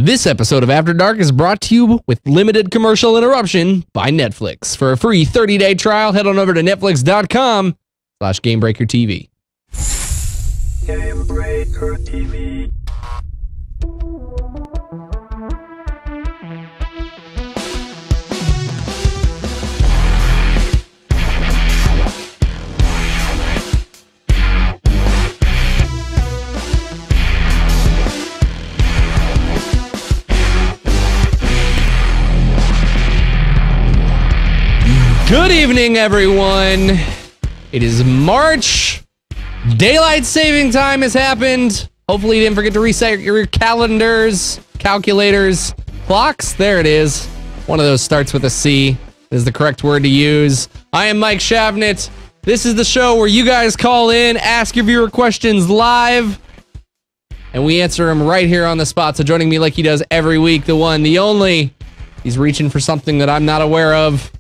This episode of After Dark is brought to you with limited commercial interruption by Netflix. For a free 30-day trial, head on over to netflix.com/GamebreakerTV. Gamebreaker TV. Good evening, everyone. It is March. Daylight saving time has happened. Hopefully you didn't forget to reset your calendars, calculators, clocks. There it is. One of those starts with a C is the correct word to use. I am Mike Shavnit. This is the show where you guys call in, ask your viewer questions live, and we answer them right here on the spot. So joining me like he does every week, the one, the only, he's reaching for something that I'm not aware of,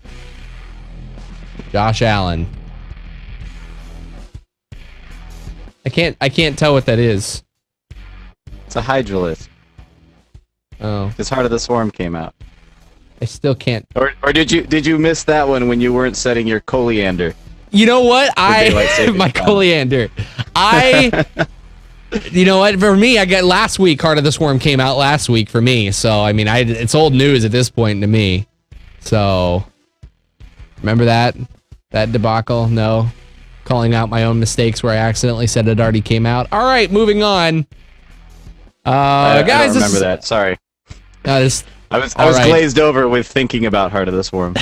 Josh Allen. I can't tell what that is. It's a hydralisc. Oh. His Heart of the Swarm came out. I still can't. Or did you miss that one when you weren't setting your coriander? You know what? My coriander. You know what? For me, I got last week. Heart of the Swarm came out last week for me. So I mean, it's old news at this point to me. So remember that debacle? No. Calling out my own mistakes where I accidentally said it already came out. All right, moving on. I guys, don't remember that. Sorry. I was glazed over with thinking about Heart of the Swarm.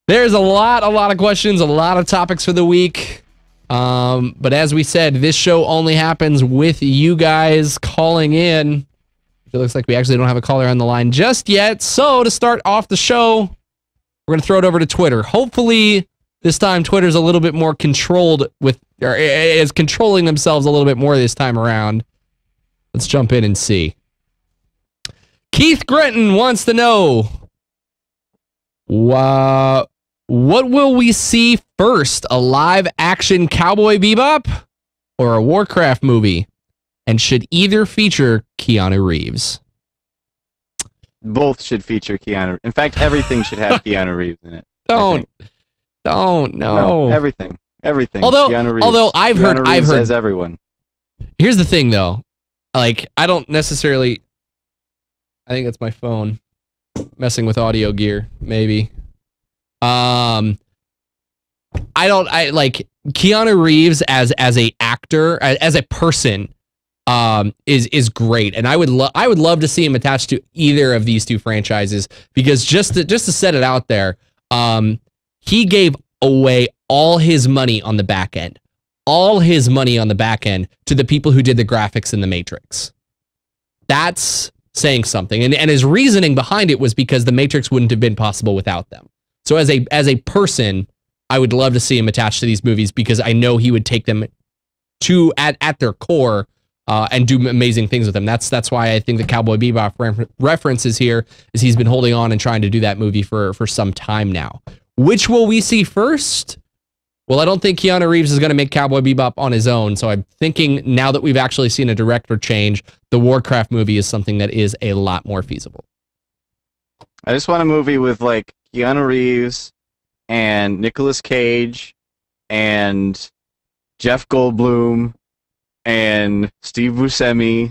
There's a lot of questions, a lot of topics for the week. But as we said, this show only happens with you guys calling in. It looks like we actually don't have a caller on the line just yet. So to start off the show, we're going to throw it over to Twitter. Hopefully, this time Twitter's a little bit more controlled or is controlling themselves a little bit more this time around. Let's jump in and see. Keith Gretton wants to know, what will we see first? A live-action Cowboy Bebop or a Warcraft movie? And should either feature Keanu Reeves? Both should feature Keanu. In fact, everything should have Keanu Reeves in it. No. Everything. Although I've heard as everyone. Here's the thing, though. Like, I don't necessarily. I think that's my phone messing with audio gear. Maybe. I like Keanu Reeves as a actor, as a person. Is great, and I would love to see him attached to either of these two franchises, because just to set it out there, he gave away all his money on the back end, to the people who did the graphics in The Matrix. That's saying something, and his reasoning behind it was because The Matrix wouldn't have been possible without them. So as a person, I would love to see him attached to these movies, because I know he would take them to at their core. And do amazing things with them. That's why I think the Cowboy Bebop reference is here, is he's been holding on and trying to do that movie for some time now. Which will we see first? Well, I don't think Keanu Reeves is going to make Cowboy Bebop on his own, so I'm thinking now that we've actually seen a director change, the Warcraft movie is something that is a lot more feasible. I just want a movie with, like, Keanu Reeves and Nicolas Cage and Jeff Goldblum and Steve Buscemi.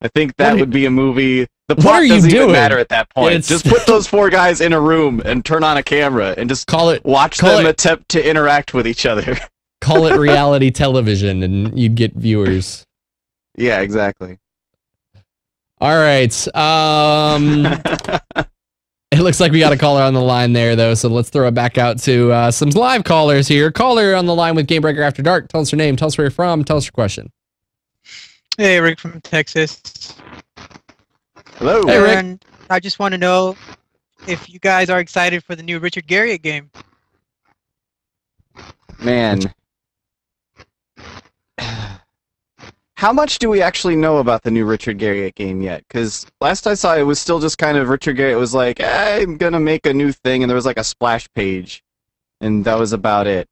I think that would be a movie. The plot doesn't even matter at that point. Just put those four guys in a room and turn on a camera and just watch them attempt to interact with each other. Call it reality television and you'd get viewers. Yeah, exactly. All right. It looks like we got a caller on the line there, though, so let's throw it back out to some live callers here. Caller on the line with Gamebreaker After Dark. Tell us your name, tell us where you're from, tell us your question. Hey, Rick from Texas. Hello. Hey, Rick. And I just want to know if you guys are excited for the new Richard Garriott game. Man. How much do we actually know about the new Richard Garriott game yet? Because last I saw, it was still just kind of Richard Garriott was like, I'm going to make a new thing, and there was like a splash page, and that was about it.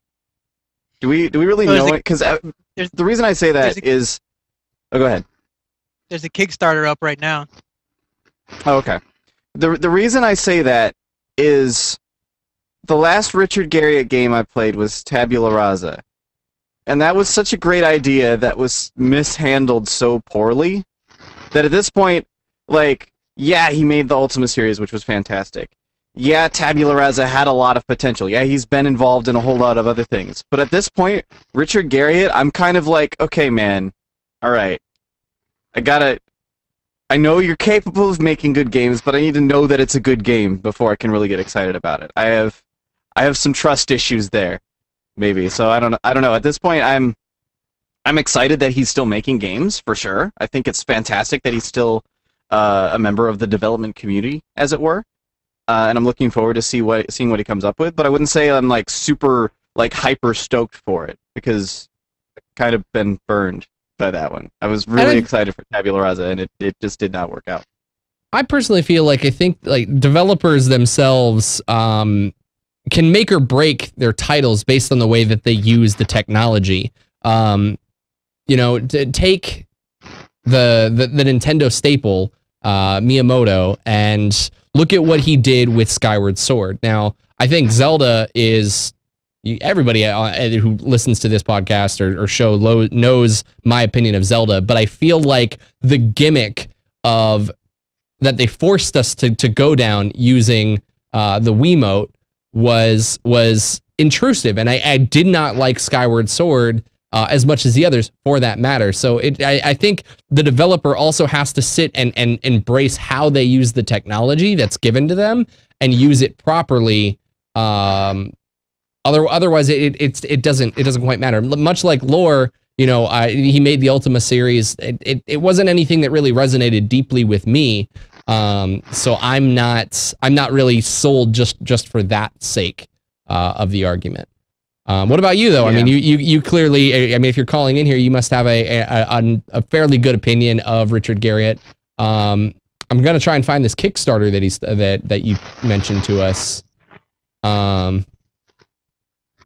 Do we really know it? Because the reason I say that is... Oh, go ahead. There's a Kickstarter up right now. Oh, okay. The reason I say that is the last Richard Garriott game I played was Tabula Rasa. And that was such a great idea that was mishandled so poorly that at this point, like, yeah, he made the Ultima series, which was fantastic. Yeah, Tabula Rasa had a lot of potential. Yeah, he's been involved in a whole lot of other things. But at this point, Richard Garriott, I'm kind of like, okay, man, all right. I know you're capable of making good games, but I need to know that it's a good game before I can really get excited about it. I have some trust issues there, maybe. So I don't know. At this point, I'm excited that he's still making games for sure. I think it's fantastic that he's still a member of the development community, as it were. And I'm looking forward to seeing what he comes up with. But I wouldn't say I'm like super like hyper stoked for it because I've kind of been burned by that one. I was really excited for Tabula Rasa, and it just did not work out. I personally feel like I think like developers themselves can make or break their titles based on the way that they use the technology. You know, to take the Nintendo staple, Miyamoto, and look at what he did with Skyward Sword. Now, I think Zelda is... Everybody who listens to this podcast or show knows my opinion of Zelda, but I feel like the gimmick of that they forced us to go down using the Wiimote was intrusive, and I did not like Skyward Sword as much as the others, for that matter. So I think the developer also has to sit and embrace how they use the technology that's given to them and use it properly. Otherwise, it doesn't quite matter. Much like Lore, you know, he made the Ultima series. It wasn't anything that really resonated deeply with me. So I'm not really sold just for that sake of the argument. What about you though? Yeah. I mean, you clearly. I mean, if you're calling in here, you must have a fairly good opinion of Richard Garriott. I'm gonna try and find this Kickstarter that you mentioned to us.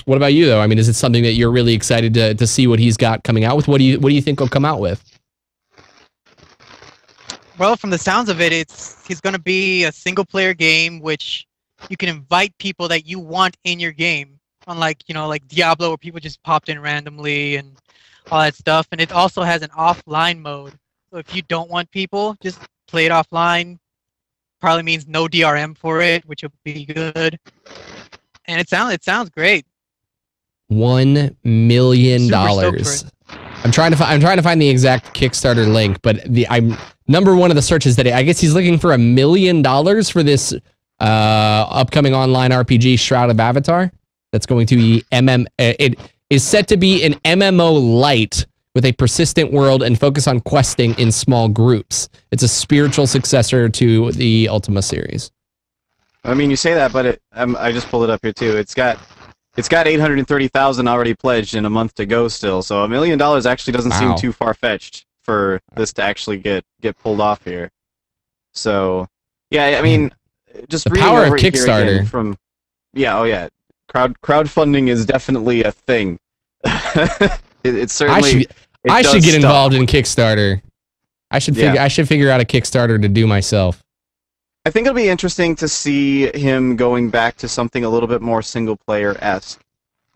What about you though? I mean, is it something that you're really excited to see what he's got coming out with? What do you think he'll come out with? Well, from the sounds of it, he's going to be a single-player game, which you can invite people that you want in your game, unlike like Diablo, where people just popped in randomly and all that stuff. And it also has an offline mode, so if you don't want people, just play it offline. Probably means no DRM for it, which will be good. And it sounds great. $1 million. I'm trying to find the exact Kickstarter link, but I'm number one of the searches that I guess he's looking for $1 million for this upcoming online RPG Shroud of Avatar. That's going to be it is set to be an MMO light with a persistent world and focus on questing in small groups. It's a spiritual successor to the Ultima series. I mean, you say that, but I just pulled it up here too. It's got 830,000 already pledged and a month to go still. So $1 million actually doesn't seem too far-fetched for this to actually get pulled off here. So yeah, I mean, just the power of Kickstarter from crowdfunding is definitely a thing. It certainly. I should get involved in Kickstarter. I should figure out a Kickstarter to do myself. I think it'll be interesting to see him going back to something a little bit more single-player-esque.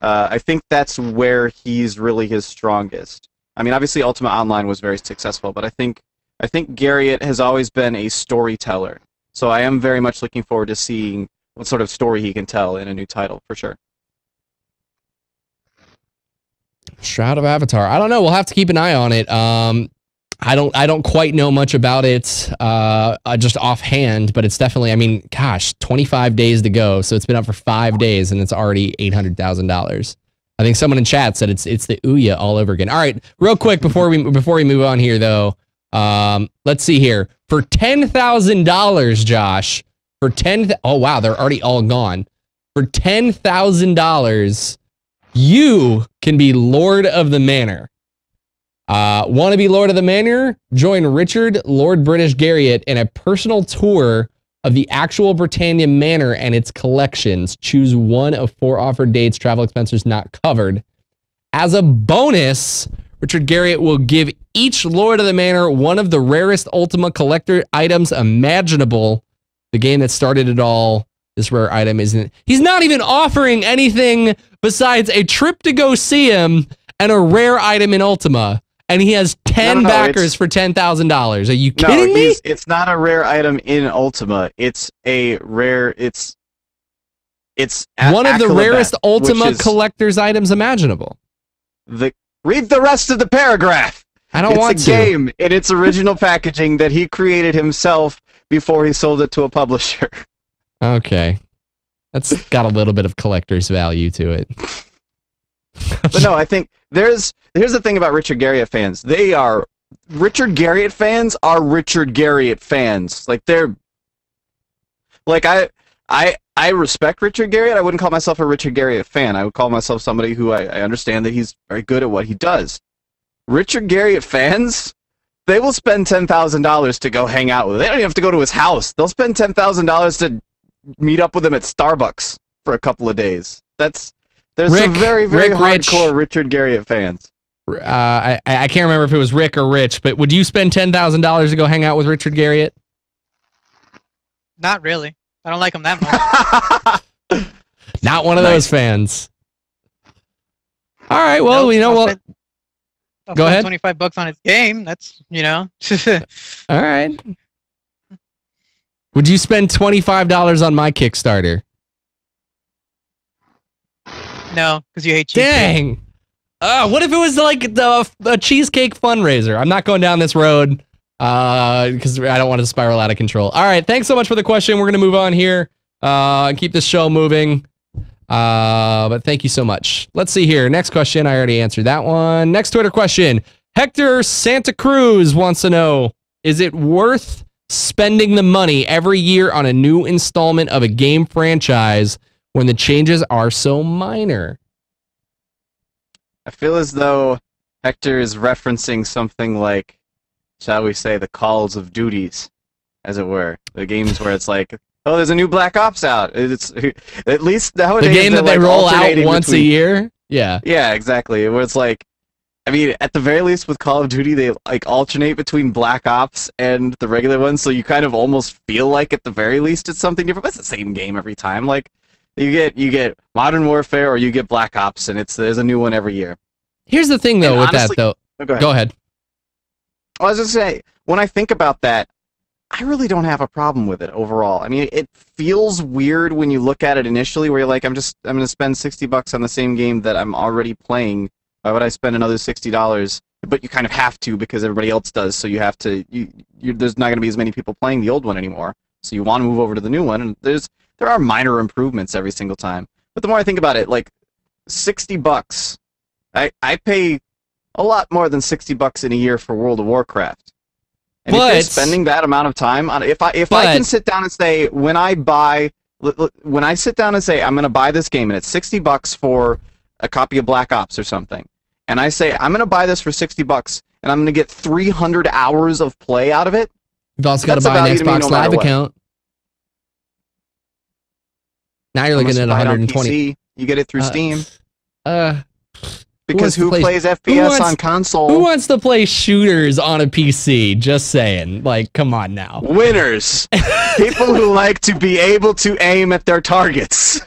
I think that's where he's really his strongest. I mean, obviously Ultima Online was very successful, but I think Garriott has always been a storyteller. So I am very much looking forward to seeing what sort of story he can tell in a new title, for sure. Shroud of Avatar. I don't know. We'll have to keep an eye on it. I don't quite know much about it just offhand, but it's definitely, I mean, gosh, 25 days to go. So it's been up for 5 days and it's already $800,000. I think someone in chat said it's the Ouya all over again. All right, real quick before we move on here though, let's see here. For $10,000, Josh, oh wow, they're already all gone. For $10,000, you can be Lord of the Manor. Want to be Lord of the Manor? Join Richard, Lord British Garriott, in a personal tour of the actual Britannia Manor and its collections. Choose one of 4 offered dates, travel expenses not covered. As a bonus, Richard Garriot will give each Lord of the Manor one of the rarest Ultima collector items imaginable. The game that started it all. This rare item isn't. He's not even offering anything besides a trip to go see him and a rare item in Ultima. And he has 10 backers for $10,000. Are you kidding me? It's not a rare item in Ultima. It's a rare. It's one of the rarest Ultima collector's items imaginable. Read the rest of the paragraph. I don't want to. It's a game in its original packaging that he created himself before he sold it to a publisher. Okay. That's got a little bit of collector's value to it. But no, I think here's the thing about Richard Garriot fans. Richard Garriot fans are Richard Garriot fans. Like I respect Richard Garriot. I wouldn't call myself a Richard Garriot fan. I would call myself somebody who I understand that he's very good at what he does. Richard Garriot fans, they will spend $10,000 to go hang out with him. They don't even have to go to his house. They'll spend $10,000 to meet up with him at Starbucks for a couple of days. There's some very, very hardcore Richard Garriot fans. I can't remember if it was Rick or Rich, but would you spend $10,000 to go hang out with Richard Garriot? Not really. I don't like him that much. Not one of those fans. All right, well, nope, you know what? Go ahead. $25 on his game. That's, you know. All right. Would you spend $25 on my Kickstarter? No, because you hate cheesecake. Dang. What if it was like a cheesecake fundraiser? I'm not going down this road because I don't want to spiral out of control. All right, thanks so much for the question. We're going to move on here and keep this show moving. But thank you so much. Let's see here. Next question. I already answered that one. Next Twitter question. Hector Santacruz wants to know, is it worth spending the money every year on a new installment of a game franchise when the changes are so minor? I feel as though Hector is referencing something like, shall we say, the Calls of Duties, as it were. The games where it's like, oh, there's a new Black Ops out. It's at least nowadays the game that they roll out once a year. Yeah. Yeah, exactly. Where it's like, I mean, at the very least with Call of Duty, they like alternate between Black Ops and the regular ones, so you kind of almost feel like at the very least it's something different. But it's the same game every time. Like you get Modern Warfare or you get Black Ops, and there's a new one every year. Here's the thing, though, with honestly, that, though. Go ahead. I was just saying, when I think about that, I really don't have a problem with it overall. I mean, it feels weird when you look at it initially, where you're like, I'm going to spend $60 on the same game that I'm already playing. Why would I spend another $60? But you kind of have to because everybody else does. So you have to. There's not going to be as many people playing the old one anymore. So you want to move over to the new one, and there are minor improvements every single time. But the more I think about it, like $60, I pay a lot more than $60 in a year for World of Warcraft. And if you're spending that amount of time on, if I can sit down and say when I sit down and say I'm going to buy this game and it's $60 for a copy of Black Ops or something, and I say I'm going to buy this for $60 and I'm going to get 300 hours of play out of it. You've also got to buy an Xbox Live account. Now you're looking at 120. You get it through Steam. Because who plays FPS on console? Who wants to play shooters on a PC? Just saying. Like, come on now. Winners. People who like to be able to aim at their targets.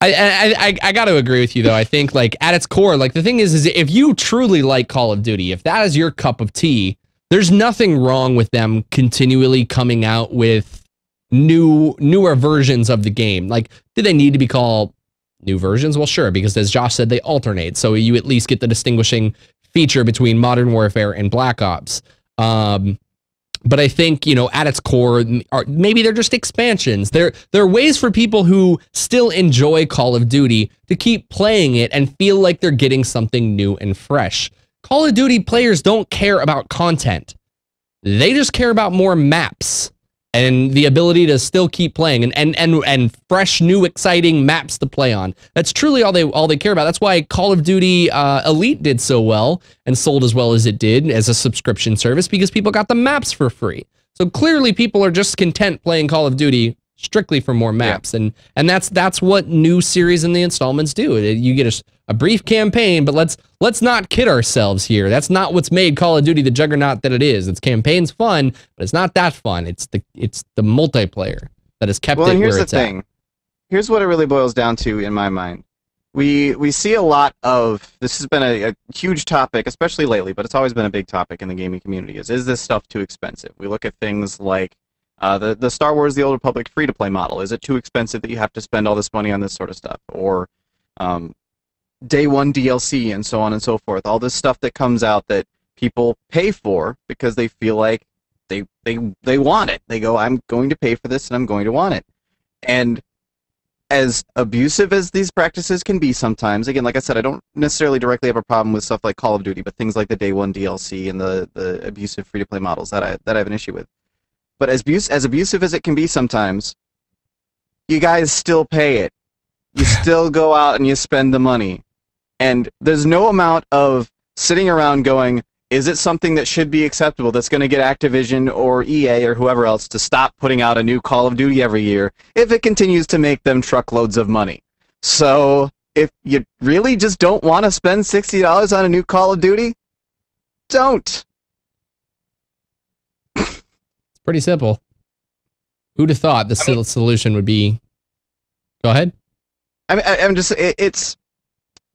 I got to agree with you, though. I think, like, at its core, like, the thing is if you truly like Call of Duty, if that is your cup of tea, there's nothing wrong with them continually coming out with newer versions of the game. Like, do they need to be called new versions? Well, sure, because as Josh said, they alternate, so you at least get the distinguishing feature between Modern Warfare and Black Ops. But I think, you know, at its core, maybe they're just expansions. There are ways for people who still enjoy Call of Duty to keep playing it and feel like they're getting something new and fresh. Call of Duty players don't care about content. They just care about more maps and the ability to still keep playing and fresh, new, exciting maps to play on. That's truly all they care about. That's why Call of Duty Elite did so well and sold as well as it did as a subscription service, because people got the maps for free. So clearly people are just content playing Call of Duty strictly for more maps. Yeah. And that's what new series in the installments do. You get a brief campaign, but let's not kid ourselves here. That's not what's made Call of Duty the juggernaut that it is. Its campaign's fun, but it's not that fun. It's the multiplayer that has kept it where it's at. Here's what it really boils down to in my mind. We see a lot of, this has been a huge topic, especially lately, but it's always been a big topic in the gaming community, is this stuff too expensive? We look at things like the Star Wars The Old Republic free-to-play model. Is it too expensive that you have to spend all this money on this sort of stuff? Or day one DLC and so on and so forth. All this stuff that comes out that people pay for because they feel like they want it. They go, I'm going to pay for this and I'm going to want it. And as abusive as these practices can be sometimes, again, like I said, I don't necessarily directly have a problem with stuff like Call of Duty, but things like the day one DLC and the abusive free-to-play models that I have an issue with. But as abusive as it can be sometimes, you guys still pay it. You still go out and you spend the money. And there's no amount of sitting around going, is it something that should be acceptable that's going to get Activision or EA or whoever else to stop putting out a new Call of Duty every year if it continues to make them truckloads of money? So if you really just don't want to spend $60 on a new Call of Duty, don't. It's pretty simple. Who'd have thought the solution would be... Go ahead.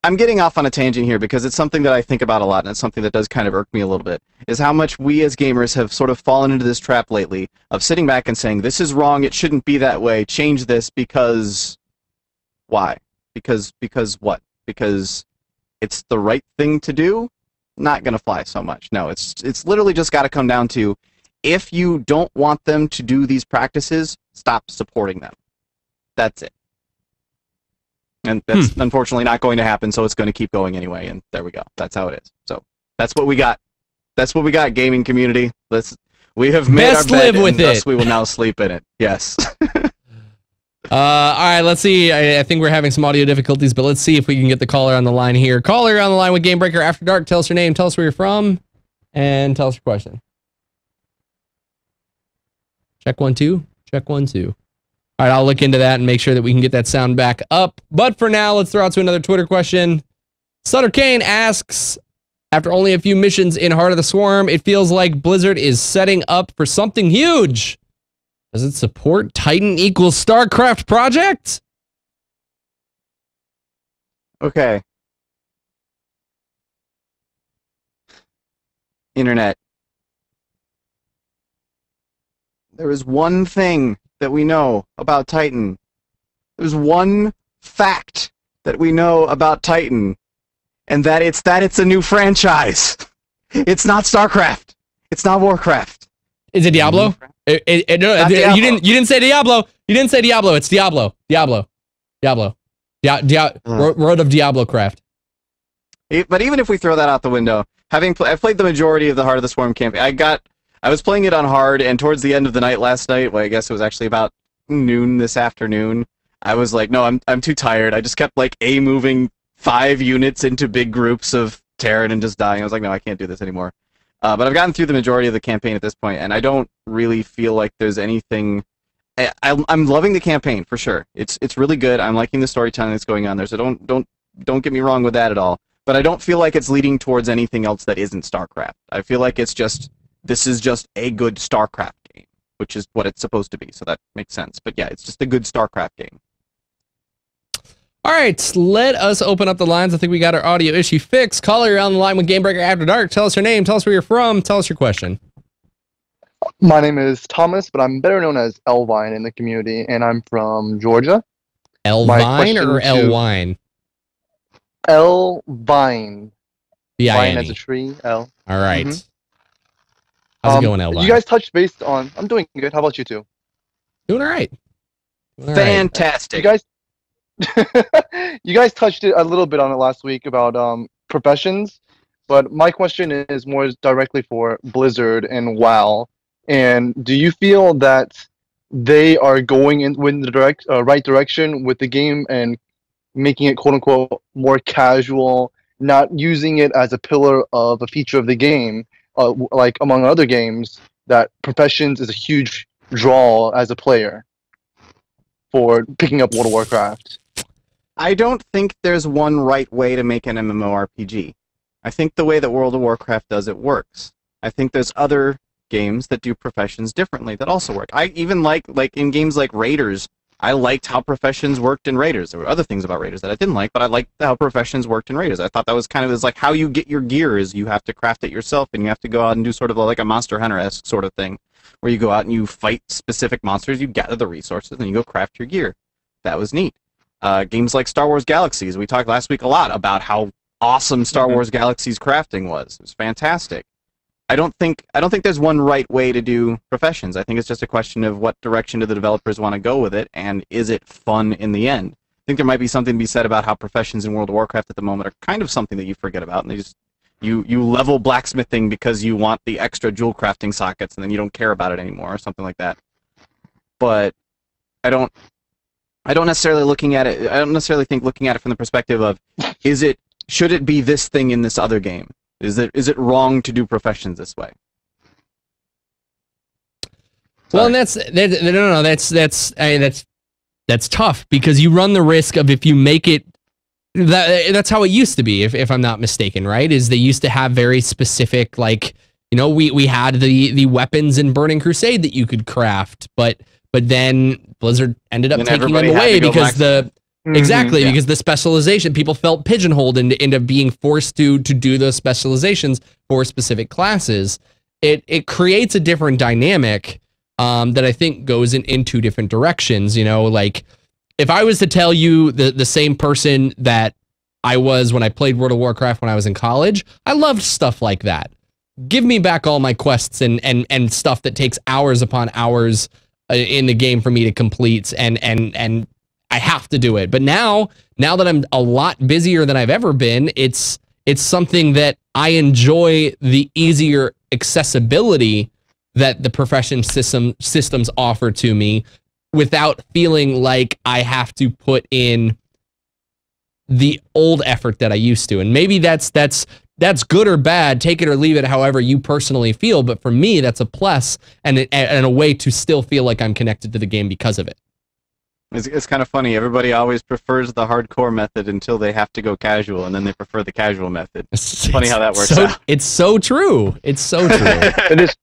I'm getting off on a tangent here because it's something that I think about a lot, and it's something that does kind of irk me a little bit, is how much we as gamers have sort of fallen into this trap lately of sitting back and saying, this is wrong, it shouldn't be that way, change this because... Why? Because what? Because it's the right thing to do? Not gonna fly so much. No, it's literally just gotta come down to, if you don't want them to do these practices, stop supporting them. That's it. And that's unfortunately not going to happen, so it's going to keep going anyway, and there we go. That's how it is. So that's what we got. That's what we got, gaming community. We have made our bed, and thus we will now sleep in it. Yes. All right, let's see. I think we're having some audio difficulties, but let's see if we can get the caller on the line here. Caller on the line with Gamebreaker After Dark. Tell us your name, tell us where you're from, and tell us your question. Check 1 2. Check 1 2. All right, I'll look into that and make sure that we can get that sound back up. But for now, let's throw out to another Twitter question. Sutterkain asks, after only a few missions in Heart of the Swarm, it feels like Blizzard is setting up for something huge. Does it support Titan equals Starcraft project? Okay. Internet. There is one thing that we know about Titan. There's one fact that we know about Titan, and that it's a new franchise. It's not StarCraft. It's not Warcraft. Is it Diablo? No, Diablo. You didn't say Diablo. You didn't say Diablo. It's Diablo. Diablo. Road of Diablo Craft. But even if we throw that out the window, I've played the majority of the Heart of the Swarm campaign. I was playing it on hard, and towards the end of the night last night, well, I guess it was actually about noon this afternoon, I was like, no, I'm too tired. I just kept, like, moving 5 units into big groups of Terran and just dying. I was like, no, I can't do this anymore. But I've gotten through the majority of the campaign at this point, and I don't really feel like there's anything... I'm loving the campaign, for sure. It's really good. I'm liking the storytelling that's going on there, so don't get me wrong with that at all. But I don't feel like it's leading towards anything else that isn't StarCraft. I feel like it's just... This is just a good StarCraft game, which is what it's supposed to be, so that makes sense. But yeah, it's just a good StarCraft game. All right, let us open up the lines. I think we got our audio issue fixed. Caller, you're on the line with Gamebreaker After Dark. Tell us your name, tell us where you're from, tell us your question. My name is Thomas, but I'm better known as Elvine in the community, and I'm from Georgia. Elvine or Elwine? Elvine. Vine as a tree, L. All right. How's it going, Elvine? You guys touched base on... I'm doing good. How about you two? Doing all right. Fantastic. You guys touched it a little bit on it last week about professions, but my question is more directly for Blizzard and WoW. And do you feel that they are going in the right direction with the game and making it quote unquote more casual, not using it as a pillar of a feature of the game, like among other games, that professions is a huge draw as a player for picking up World of Warcraft? I don't think there's one right way to make an MMORPG. I think the way that World of Warcraft does it works. I think there's other games that do professions differently that also work. I even like in games like Raiders, I liked how professions worked in Raiders. There were other things about Raiders that I didn't like, but I liked how professions worked in Raiders. I thought that was kind of is like how you get your gear is you have to craft it yourself, and you have to go out and do sort of like a Monster Hunter-esque sort of thing, where you go out and you fight specific monsters, you gather the resources, and you go craft your gear. That was neat. Games like Star Wars Galaxies, we talked last week a lot about how awesome Star Wars Galaxies crafting was. It was fantastic. I don't think there's one right way to do professions. I think it's just a question of what direction do the developers want to go with it, and is it fun in the end? I think there might be something to be said about how professions in World of Warcraft at the moment are kind of something that you forget about, and they just you level blacksmithing because you want the extra jewel crafting sockets, and then you don't care about it anymore, or something like that. But I don't necessarily looking at it. I don't necessarily think looking at it from the perspective of should it be this thing in this other game? Is it wrong to do professions this way? Well, and that's tough, because you run the risk of, if you make it, that's how it used to be, if I'm not mistaken, right? Is they used to have very specific, like, you know, we had the weapons in Burning Crusade that you could craft, but then Blizzard ended up taking them away because because the specialization, people felt pigeonholed into being forced to do those specializations for specific classes. It creates a different dynamic that I think goes in two different directions. You know, like, if I was to tell you the same person that I was when I played World of Warcraft when I was in college, I loved stuff like that. Give me back all my quests and stuff that takes hours upon hours in the game for me to complete, and I have to do it. But now that I'm a lot busier than I've ever been, it's something that I enjoy, the easier accessibility that the profession systems offer to me, without feeling like I have to put in the old effort that I used to. And maybe that's good or bad, take it or leave it however you personally feel, but for me that's a plus, and a way to still feel like I'm connected to the game because of it. It's kind of funny. Everybody always prefers the hardcore method until they have to go casual, and then they prefer the casual method. It's funny how that works out. It's so true. It's so true. It is.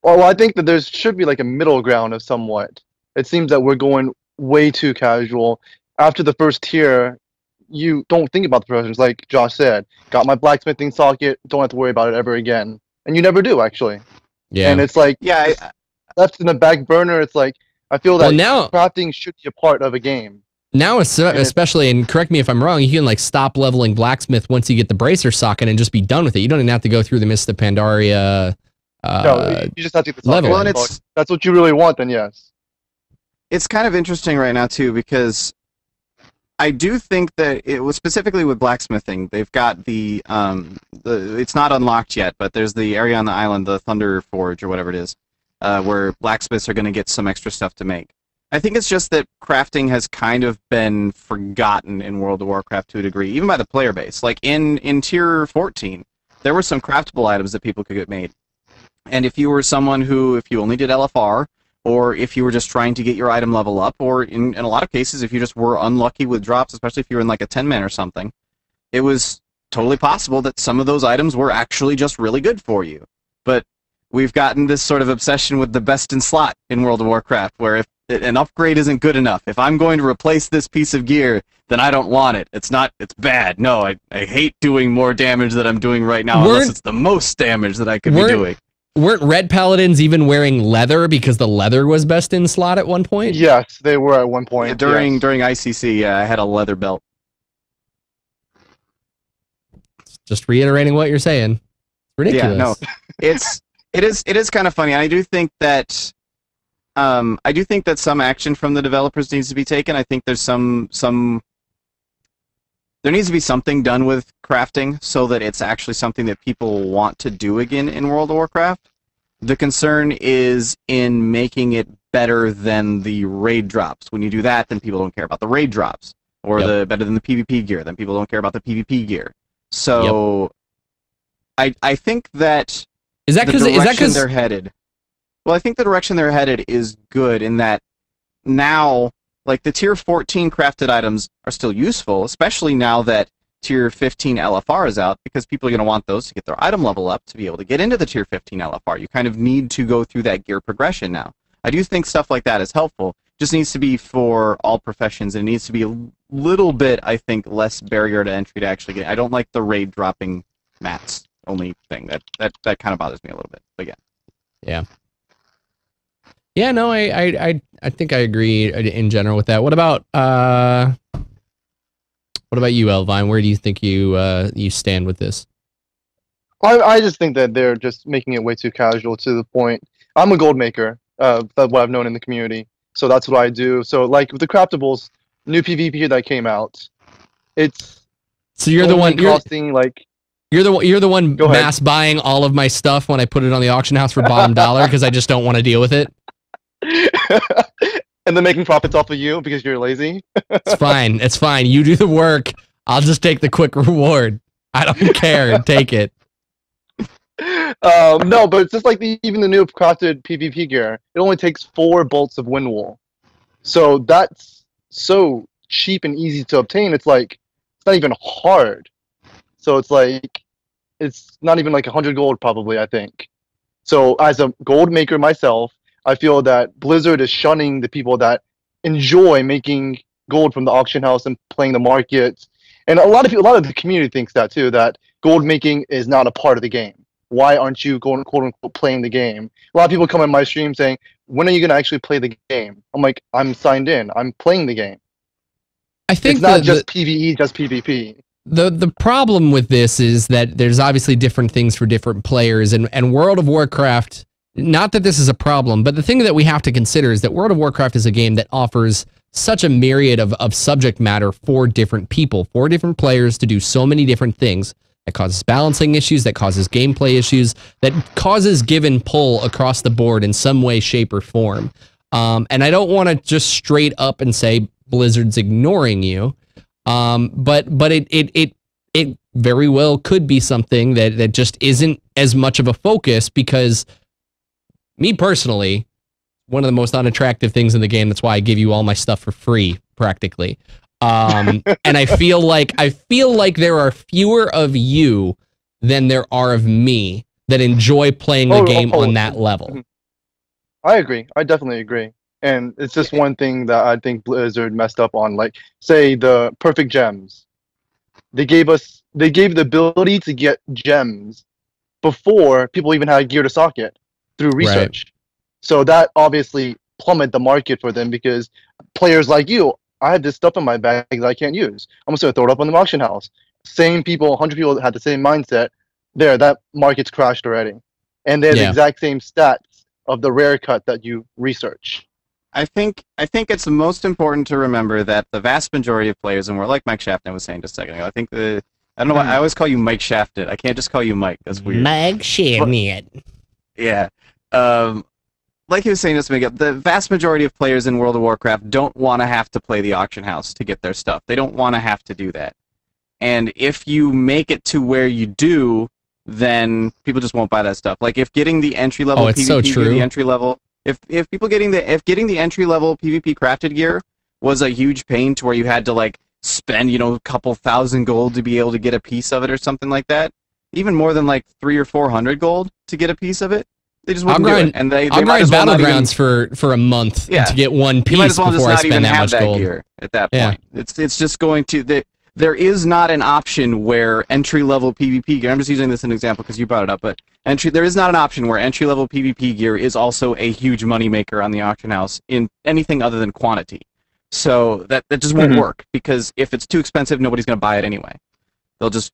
Well, I think that there should be like a middle ground of somewhat. It seems that we're going way too casual. After the first tier, you don't think about the professions, like Josh said. Got my blacksmithing socket, don't have to worry about it ever again. And you never do, actually. Yeah. And it's like, left in the back burner, it's like, I feel that crafting should be a part of a game. Now, especially, and correct me if I'm wrong, you can like stop leveling blacksmith once you get the bracer socket and just be done with it. You don't even have to go through the Mist of Pandaria. No, you just have to get the socket. Well, and that's what you really want, then yes. It's kind of interesting right now too, because I do think that it was specifically with blacksmithing. They've got the it's not unlocked yet, but there's the area on the island, the Thunder Forge or whatever it is, where blacksmiths are going to get some extra stuff to make. I think it's just that crafting has kind of been forgotten in World of Warcraft to a degree, even by the player base. Like in Tier 14, there were some craftable items that people could get made. And if you were someone who, if you only did LFR, or if you were just trying to get your item level up, or in a lot of cases, if you just were unlucky with drops, especially if you were in like a 10-man or something, it was totally possible that some of those items were actually just really good for you. But we've gotten this sort of obsession with the best in slot in World of Warcraft, where if an upgrade isn't good enough, if I'm going to replace this piece of gear, then I don't want it. It's bad. No, I hate doing more damage than I'm doing right now, unless it's the most damage that I could be doing. Weren't Red Paladins even wearing leather because the leather was best in slot at one point? Yes, they were at one point. During ICC, I had a leather belt. Just reiterating what you're saying. It's ridiculous. Yeah, no. It is kind of funny. I do think that some action from the developers needs to be taken. I think there's there needs to be something done with crafting so that it's actually something that people want to do again in World of Warcraft. The concern is in making it better than the raid drops. When you do that, then people don't care about the raid drops. Or the better than the PvP gear, then people don't care about the PvP gear. So I think that the direction they're headed. Well, I think the direction they're headed is good in that now Like, the tier 14 crafted items are still useful, especially now that tier 15 LFR is out, because people are going to want those to get their item level up to be able to get into the tier 15 LFR. You kind of need to go through that gear progression now. I do think stuff like that is helpful. Just needs to be for all professions, and it needs to be a little bit, I think, less barrier to entry to actually get. I don't like the raid dropping mats. Only thing that kind of bothers me a little bit. But yeah. Yeah, no, I think I agree in general with that. What about you, Elvine? Where do you think you stand with this? I just think that they're just making it way too casual to the point. I'm a gold maker. That's what I've known in the community. So that's what I do. So like with the craftables, new PvP that came out, it's so you're the one costing like. You're the one mass buying all of my stuff when I put it on the auction house for bottom dollar because I just don't want to deal with it. And then making profits off of you because you're lazy. It's fine. It's fine. You do the work. I'll just take the quick reward. I don't care. Take it. No, but it's just like even the new crafted PvP gear. It only takes 4 bolts of wind wool. So that's so cheap and easy to obtain. It's like it's not even hard. So it's like it's not even like 100 gold probably, I think. So as a gold maker myself, I feel that Blizzard is shunning the people that enjoy making gold from the auction house and playing the market. And a lot of the community thinks that too, that gold making is not a part of the game. Why aren't you going quote unquote playing the game? A lot of people come in my stream saying, when are you gonna actually play the game? I'm like, I'm signed in. I'm playing the game. I think it's not just PvE, just PvP. The problem with this is that there's obviously different things for different players, and World of Warcraft, not that this is a problem, but the thing that we have to consider is that World of Warcraft is a game that offers such a myriad of subject matter for different people, for different players to do so many different things. That causes balancing issues, that causes gameplay issues, that causes give and pull across the board in some way, shape, or form. And I don't want to just straight up and say Blizzard's ignoring you. But it very well could be something that just isn't as much of a focus, because me personally, one of the most unattractive things in the game, that's why I give you all my stuff for free practically. And I feel like there are fewer of you than there are of me that enjoy playing the game on that level. I agree. I definitely agree. And it's just one thing that I think Blizzard messed up on. Like, say the perfect gems. They gave the ability to get gems before people even had gear to socket through research. Right. So that obviously plummeted the market for them, because players like you, I have this stuff in my bag that I can't use. I'm just going to throw it up on the auction house. Same people, 100 people that had the same mindset. There, that market's crashed already. And they're the exact same stats of the rare cut that you research. I think it's most important to remember that the vast majority of players, and we're like Mike Shafton was saying just a second ago, I don't know why I always call you Mike Shafted. I can't just call you Mike. That's weird. Mike Shafted. Yeah. Like he was saying just a minute ago, the vast majority of players in World of Warcraft don't want to have to play the auction house to get their stuff. They don't want to have to do that. And if you make it to where you do, then people just won't buy that stuff. Like, if getting the entry level PvP gear, the entry level, if people getting the entry level PvP crafted gear was a huge pain to where you had to like spend, a couple thousand gold to be able to get a piece of it or something like that, even more than like 300 or 400 gold to get a piece of it, they just wouldn't do it. And they grind Battlegrounds for a month to get one piece before I spend that much gold. Gear at that point. It's just going to there is not an option where entry-level PvP gear, I'm just using this as an example because you brought it up, but there is not an option where entry-level PvP gear is also a huge moneymaker on the auction house in anything other than quantity. So that just won't work, because if it's too expensive, nobody's going to buy it anyway. They'll just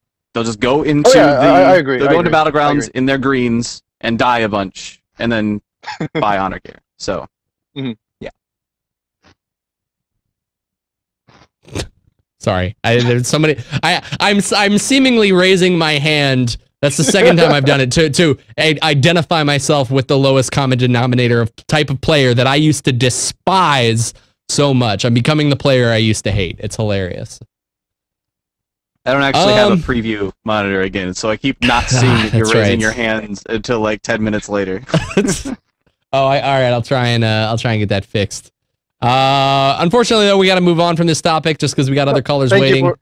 go into they'll go into Battlegrounds in their greens and die a bunch, and then buy honor gear. So, yeah. Sorry, there's somebody. I'm seemingly raising my hand. That's the second time I've done it to identify myself with the lowest common denominator of type of player that I used to despise so much. I'm becoming the player I used to hate. It's hilarious. I don't actually have a preview monitor again, so I keep not seeing that you're raising your hands until like 10 minutes later. All right. I'll try and get that fixed. Unfortunately, though, we got to move on from this topic just because we got other callers waiting.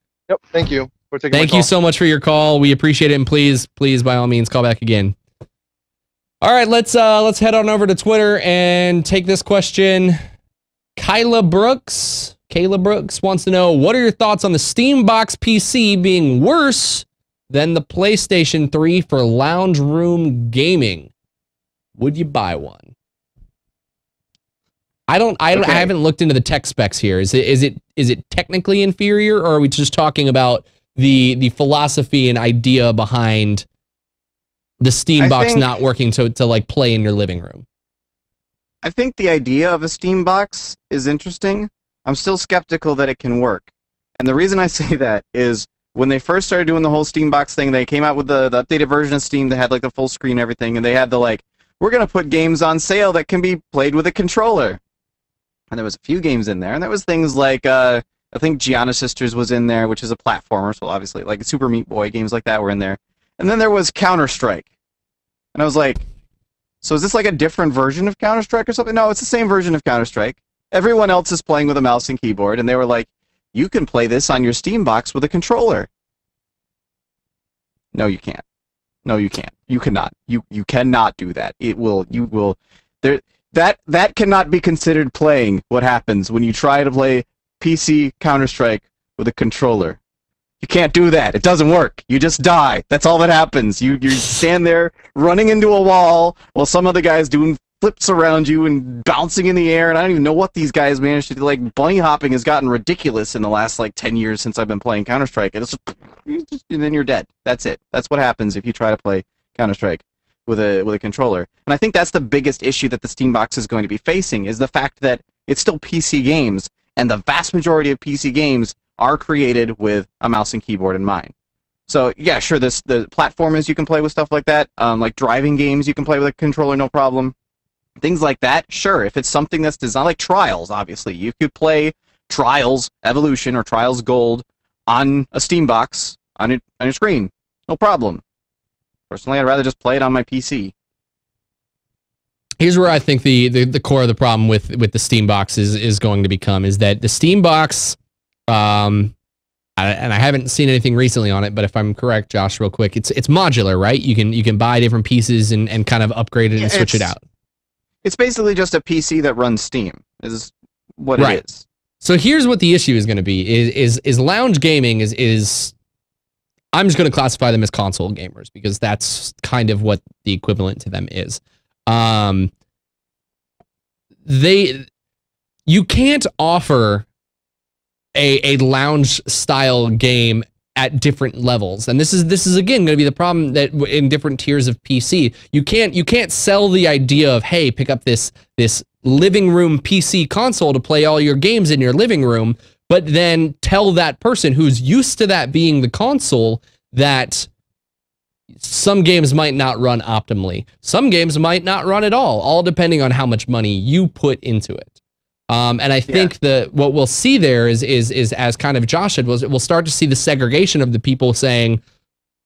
Thank you for taking my Thank call. you so much for your call. We appreciate it, and please, by all means, call back again. All right, let's head on over to Twitter and take this question. Kayla Brooks wants to know, what are your thoughts on the Steambox PC being worse than the PlayStation 3 for lounge room gaming? Would you buy one? I haven't looked into the tech specs here. Is it technically inferior, or are we just talking about the philosophy and idea behind the Steambox not working to like play in your living room? I think the idea of a Steambox is interesting. I'm still skeptical that it can work. And the reason I say that is when they first started doing the whole Steambox thing, they came out with the updated version of Steam that had like the full screen and everything, and they had the like, we're going to put games on sale that can be played with a controller. And there was a few games in there, and there was things like, I think Gianna Sisters was in there, which is a platformer, so obviously, like Super Meat Boy, games like that were in there. And then there was Counter-Strike. And I was like, so is this like a different version of Counter-Strike or something? No, it's the same version of Counter-Strike. Everyone else is playing with a mouse and keyboard, and they were like, you can play this on your Steambox with a controller. No, you can't. No, you can't. You cannot. You cannot do that. That cannot be considered playing what happens when you try to play PC Counter-Strike with a controller. You can't do that. It doesn't work. You just die. That's all that happens. You stand there running into a wall while some other guy's doing flips around you and bouncing in the air, and I don't even know what these guys managed to do. Like, bunny hopping has gotten ridiculous in the last, like, 10 years since I've been playing Counter-Strike. And then you're dead. That's it. That's what happens if you try to play Counter-Strike with a controller. And I think that's the biggest issue that the Steambox is going to be facing, is the fact that it's still PC games, and the vast majority of PC games are created with a mouse and keyboard in mind. So yeah, sure, the platformers you can play with stuff like that, like driving games you can play with a controller, no problem. Things like that, sure, if it's something that's designed, like Trials, obviously. You could play Trials Evolution or Trials Gold on a Steambox on your screen. No problem. Personally, I'd rather just play it on my PC. Here's where I think the core of the problem with the Steambox is going to become, is that the Steambox, and I haven't seen anything recently on it, but if I'm correct, Josh, real quick, it's modular, right? You can buy different pieces and kind of upgrade it and switch it out. It's basically just a PC that runs Steam, is what it is. So here's what the issue is going to be, is lounge gaming is I'm just going to classify them as console gamers, because that's kind of what the equivalent to them is. You can't offer a lounge style game at different levels, and this is again going to be the problem, that in different tiers of PC, you can't sell the idea of, hey, pick up this living room PC console to play all your games in your living room, but then tell that person who's used to that being the console that some games might not run optimally, some games might not run at all depending on how much money you put into it. And I think what we'll see there is as kind of Josh said, we'll start to see the segregation of the people saying,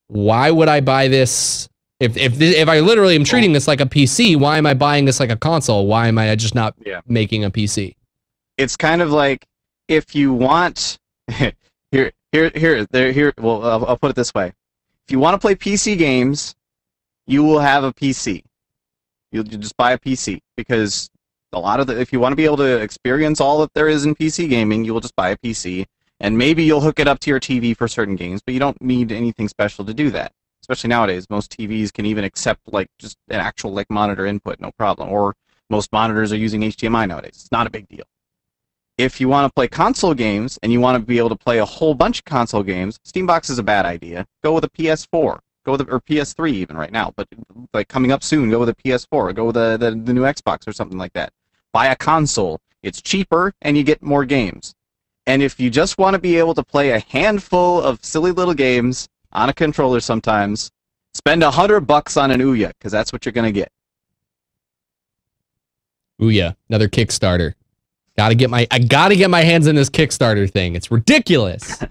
why would I buy this? If I literally am treating this like a PC, why am I buying this like a console? Why am I just not making a PC? It's kind of like, if you want, well, I'll put it this way. If you want to play PC games, you will have a PC. You'll just buy a PC, because if you want to be able to experience all that there is in PC gaming, you will just buy a PC, and maybe you'll hook it up to your TV for certain games, but you don't need anything special to do that. Especially nowadays, most TVs can even accept like just an actual like monitor input, no problem. Or most monitors are using HDMI nowadays. It's not a big deal. If you want to play console games and you want to be able to play a whole bunch of console games, Steambox is a bad idea. Go with a PS4. Go with or PS3 even right now, but like coming up soon, go with a PS4. Go with the new Xbox or something like that. Buy a console. It's cheaper and you get more games. And if you just want to be able to play a handful of silly little games on a controller sometimes, spend $100 on an Ouya, because that's what you're going to get. Ouya, another Kickstarter. I gotta get my hands in this Kickstarter thing. It's ridiculous.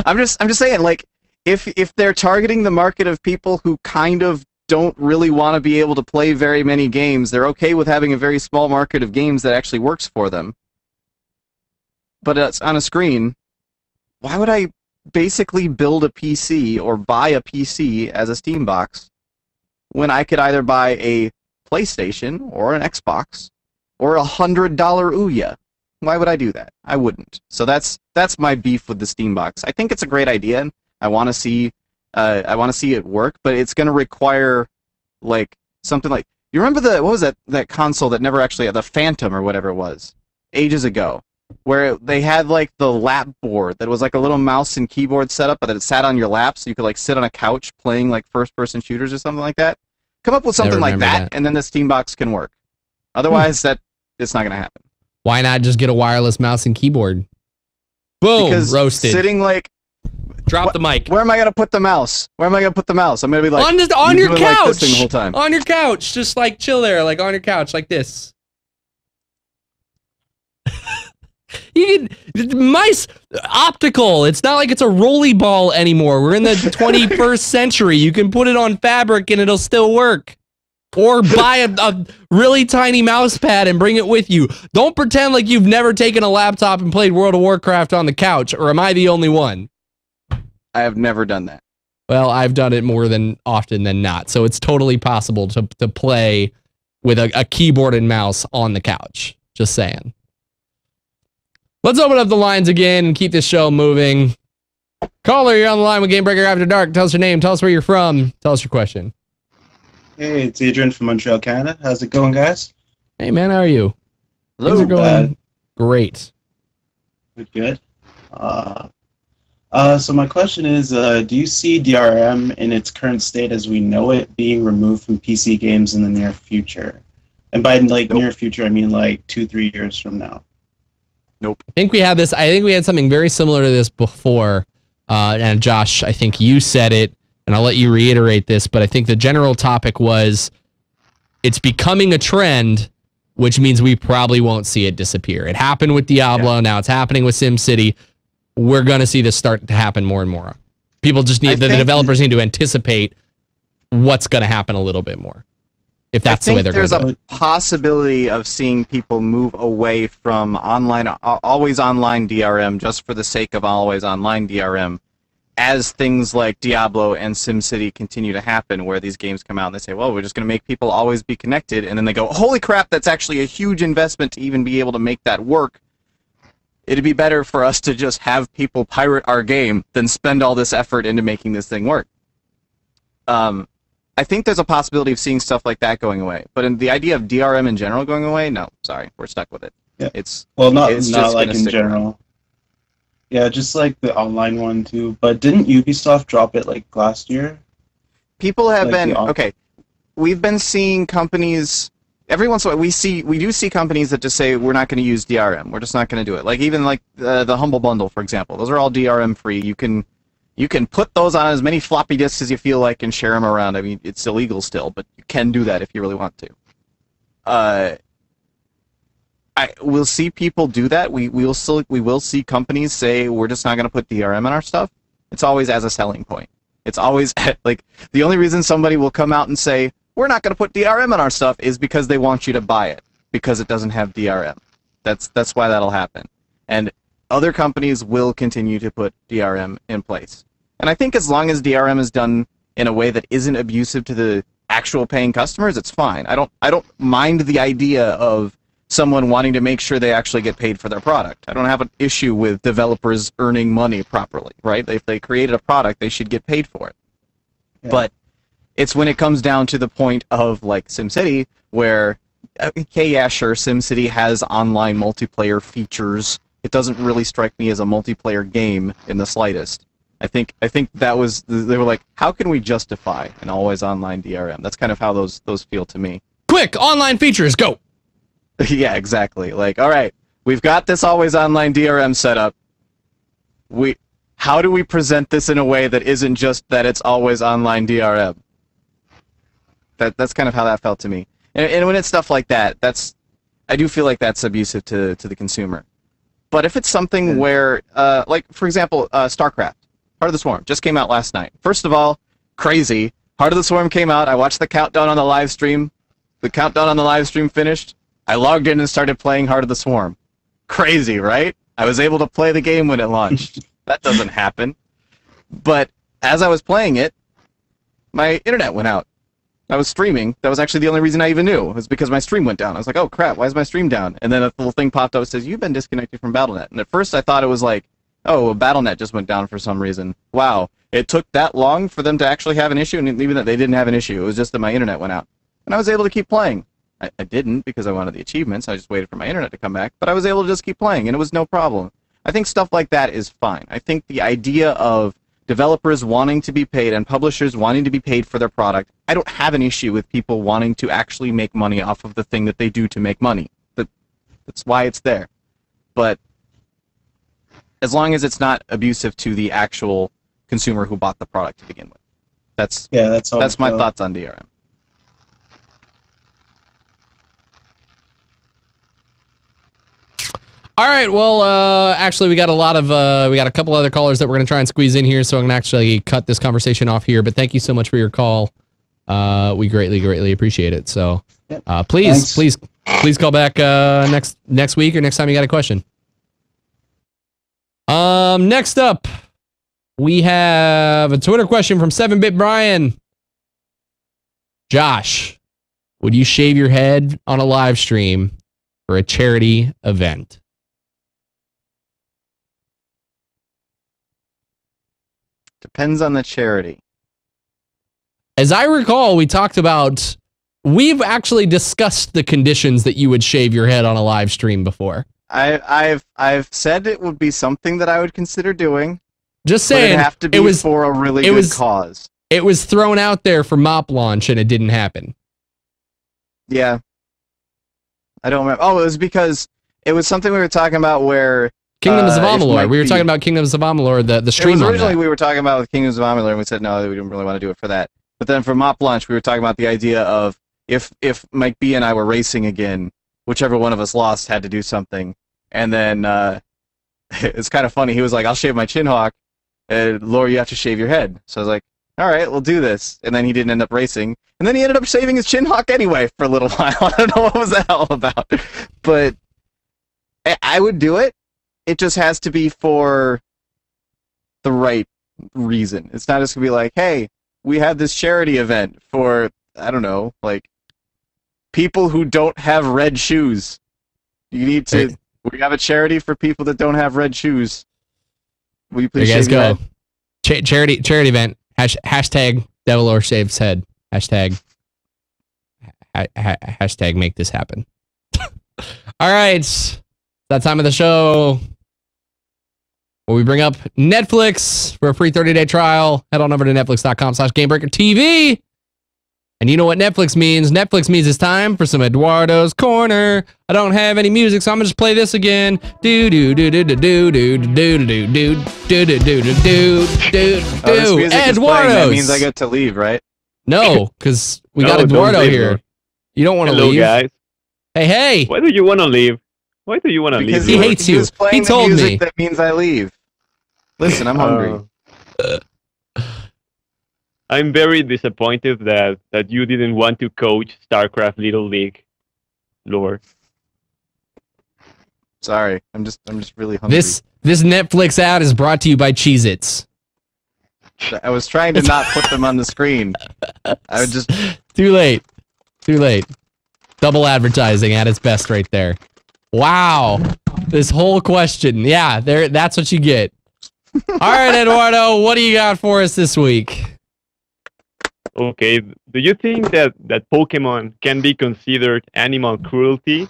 I'm just saying, like, if they're targeting the market of people who kind of don't really want to be able to play very many games, they're okay with having a very small market of games that actually works for them. but it's on a screen, why would I basically build a PC or buy a PC as a Steam box when I could either buy a PlayStation or an Xbox or $100 Ouya? Why would I do that? I wouldn't. So that's my beef with the Steam box. I think it's a great idea. I want to see it work, but it's going to require like something like, you remember what was that console that never actually had, the Phantom or whatever it was, ages ago, where they had like the lap board that was like a little mouse and keyboard setup, but that it sat on your lap, so you could like sit on a couch playing like first-person shooters or something like that. Come up with something like that, and then the Steam box can work. Otherwise, it's not going to happen. Why not just get a wireless mouse and keyboard? Boom, because roasted. Sitting like, drop the mic. Where am I going to put the mouse? I'm going to be like on your couch. Like this thing the whole time. On your couch, just like chill there, like on your couch, like this. Mice optical. It's not like it's a rolly ball anymore. We're in the 21st century. You can put it on fabric and it'll still work. Or buy a really tiny mouse pad and bring it with you. Don't pretend like you've never taken a laptop and played World of Warcraft on the couch, or am I the only one? I have never done that. Well, I've done it more than often than not, so it's totally possible to play with a keyboard and mouse on the couch. Just saying. Let's open up the lines again and keep this show moving. Caller, you're on the line with Gamebreaker After Dark. Tell us your name. Tell us where you're from. Tell us your question. Hey, it's Adrian from Montreal, Canada. How's it going, guys? Hey, man, how are you? Hello. Things are going great. Good. So my question is, do you see DRM in its current state as we know it being removed from PC games in the near future? And by like near future, I mean like 2-3 years from now. Nope. I think we had this. I think we had something very similar to this before. And Josh, I think you said it, and I'll let you reiterate this, but I think the general topic was it's becoming a trend, which means we probably won't see it disappear. It happened with Diablo. Yeah. Now it's happening with SimCity. We're going to see this start to happen more and more. People just need, the developers need to anticipate what's going to happen a little bit more. If that's the way they're going to do it. There's a possibility of seeing people move away from always online DRM just for the sake of always online DRM as things like Diablo and SimCity continue to happen, where these games come out and they say, well, we're just going to make people always be connected, and then they go, holy crap, that's actually a huge investment to even be able to make that work. It'd be better for us to just have people pirate our game than spend all this effort into making this thing work. I think there's a possibility of seeing stuff like that going away, but in the idea of DRM in general going away, no, sorry, we're stuck with it. Yeah. It's not like in general. Around. Yeah, just like the online one too. But didn't Ubisoft drop it like last year? People have been okay. We've been seeing companies every once in a while. We do see companies that just say we're not going to use DRM. We're just not going to do it. Like even like the Humble Bundle, for example. Those are all DRM free. You can put those on as many floppy disks as you feel like and share them around. I mean, it's illegal still, but you can do that if you really want to. We'll see people do that. We will see companies say we're just not going to put DRM in our stuff. It's always as a selling point. It's always like the only reason somebody will come out and say we're not going to put DRM in our stuff is because they want you to buy it because it doesn't have DRM. That's why that'll happen. And other companies will continue to put DRM in place. And I think as long as DRM is done in a way that isn't abusive to the actual paying customers, it's fine. I don't mind the idea of someone wanting to make sure they actually get paid for their product. I don't have an issue with developers earning money properly, right? If they created a product, they should get paid for it. Yeah. But it's when it comes down to the point of like SimCity, where, okay, yeah, sure, SimCity has online multiplayer features. It doesn't really strike me as a multiplayer game in the slightest. I think that was, they were like, how can we justify an always online DRM? That's kind of how those feel to me. Quick, online features, go! Yeah, exactly. Like, all right, we've got this always online DRM set up. How do we present this in a way that isn't just that it's always online DRM? That's kind of how that felt to me. And when it's stuff like that, I do feel like that's abusive to the consumer. But if it's something where, like, for example, StarCraft, Heart of the Swarm, just came out last night. First of all, crazy. Heart of the Swarm came out. I watched the countdown on the live stream. The countdown on the live stream finished. I logged in and started playing Heart of the Swarm. Crazy, right? I was able to play the game when it launched. That doesn't happen. But as I was playing it, my internet went out. I was streaming. That was actually the only reason I even knew. It was because my stream went down. I was like, oh crap, why is my stream down? And then a little thing popped up that says, you've been disconnected from Battle.net. And at first I thought it was like, oh, Battle.net just went down for some reason. Wow, it took that long for them to actually have an issue, and even that they didn't have an issue. It was just that my internet went out. And I was able to keep playing. I didn't because I wanted the achievements. I just waited for my internet to come back. But I was able to just keep playing, and it was no problem. I think stuff like that is fine. I think the idea of developers wanting to be paid and publishers wanting to be paid for their product, I don't have an issue with people wanting to actually make money off of the thing that they do to make money. That's why it's there. But as long as it's not abusive to the actual consumer who bought the product to begin with. That's my thoughts on DRM. All right, well, actually, we got a couple other callers that we're going to try and squeeze in here, so I'm going to actually cut this conversation off here, but thank you so much for your call. We greatly appreciate it. So, please call back next week or next time you got a question. Next up, we have a Twitter question from 7-Bit Brian. Josh, would you shave your head on a live stream for a charity event? Depends on the charity. As I recall, we've actually discussed the conditions that you would shave your head on a live stream before. I've said it would be something that I would consider doing. Just saying, but it'd have to be for a really good cause. It was thrown out there for MOP launch and it didn't happen. Yeah. I don't remember. Oh, it was because it was something we were talking about where Kingdoms of Amalur. We were talking about Kingdoms of Amalur, the stream. Originally, we were talking about Kingdoms of Amalur, and we said no, we didn't really want to do it for that. But then for MOP launch, we were talking about the idea of if Mike B and I were racing again, whichever one of us lost had to do something. And then it's kind of funny. He was like, "I'll shave my chin hawk, and Laura, you have to shave your head." So I was like, "All right, we'll do this." And then he didn't end up racing, and then he ended up shaving his chin hawk anyway for a little while. I don't know what was that all about, but I would do it. It just has to be for the right reason. It's not just gonna be like, hey, we have this charity event for, I don't know, like people who don't have red shoes. You need to. We have a charity for people that don't have red shoes. Will you please? There you guys go. Charity event. Hashtag Devil or Shaves Head. Hashtag make this happen. All right. That time of the show where we bring up Netflix for a free 30-day trial. Head on over to netflix.com/GameBreakerTV. And you know what Netflix means. Netflix means it's time for some Eduardo's Corner. I don't have any music, so I'm gonna just play this again. Do do do do do do do do do do do do do do do do do. Eduardo's. That means I get to leave, right? No, because we got Eduardo here. You don't want to leave. Hello, guys. Hey. Why do you want to leave? Why do you want to leave? Because he hates you. He told me. That means I leave. Listen, I'm hungry. I'm very disappointed that you didn't want to coach StarCraft Little League, Lord. Sorry, I'm just really hungry. This Netflix ad is brought to you by Cheez-Its. I was trying to not put them on the screen. I would just Too late. Double advertising at its best right there. Wow. This whole question. Yeah, that's what you get. All right, Eduardo, what do you got for us this week? Okay, do you think that Pokemon can be considered animal cruelty?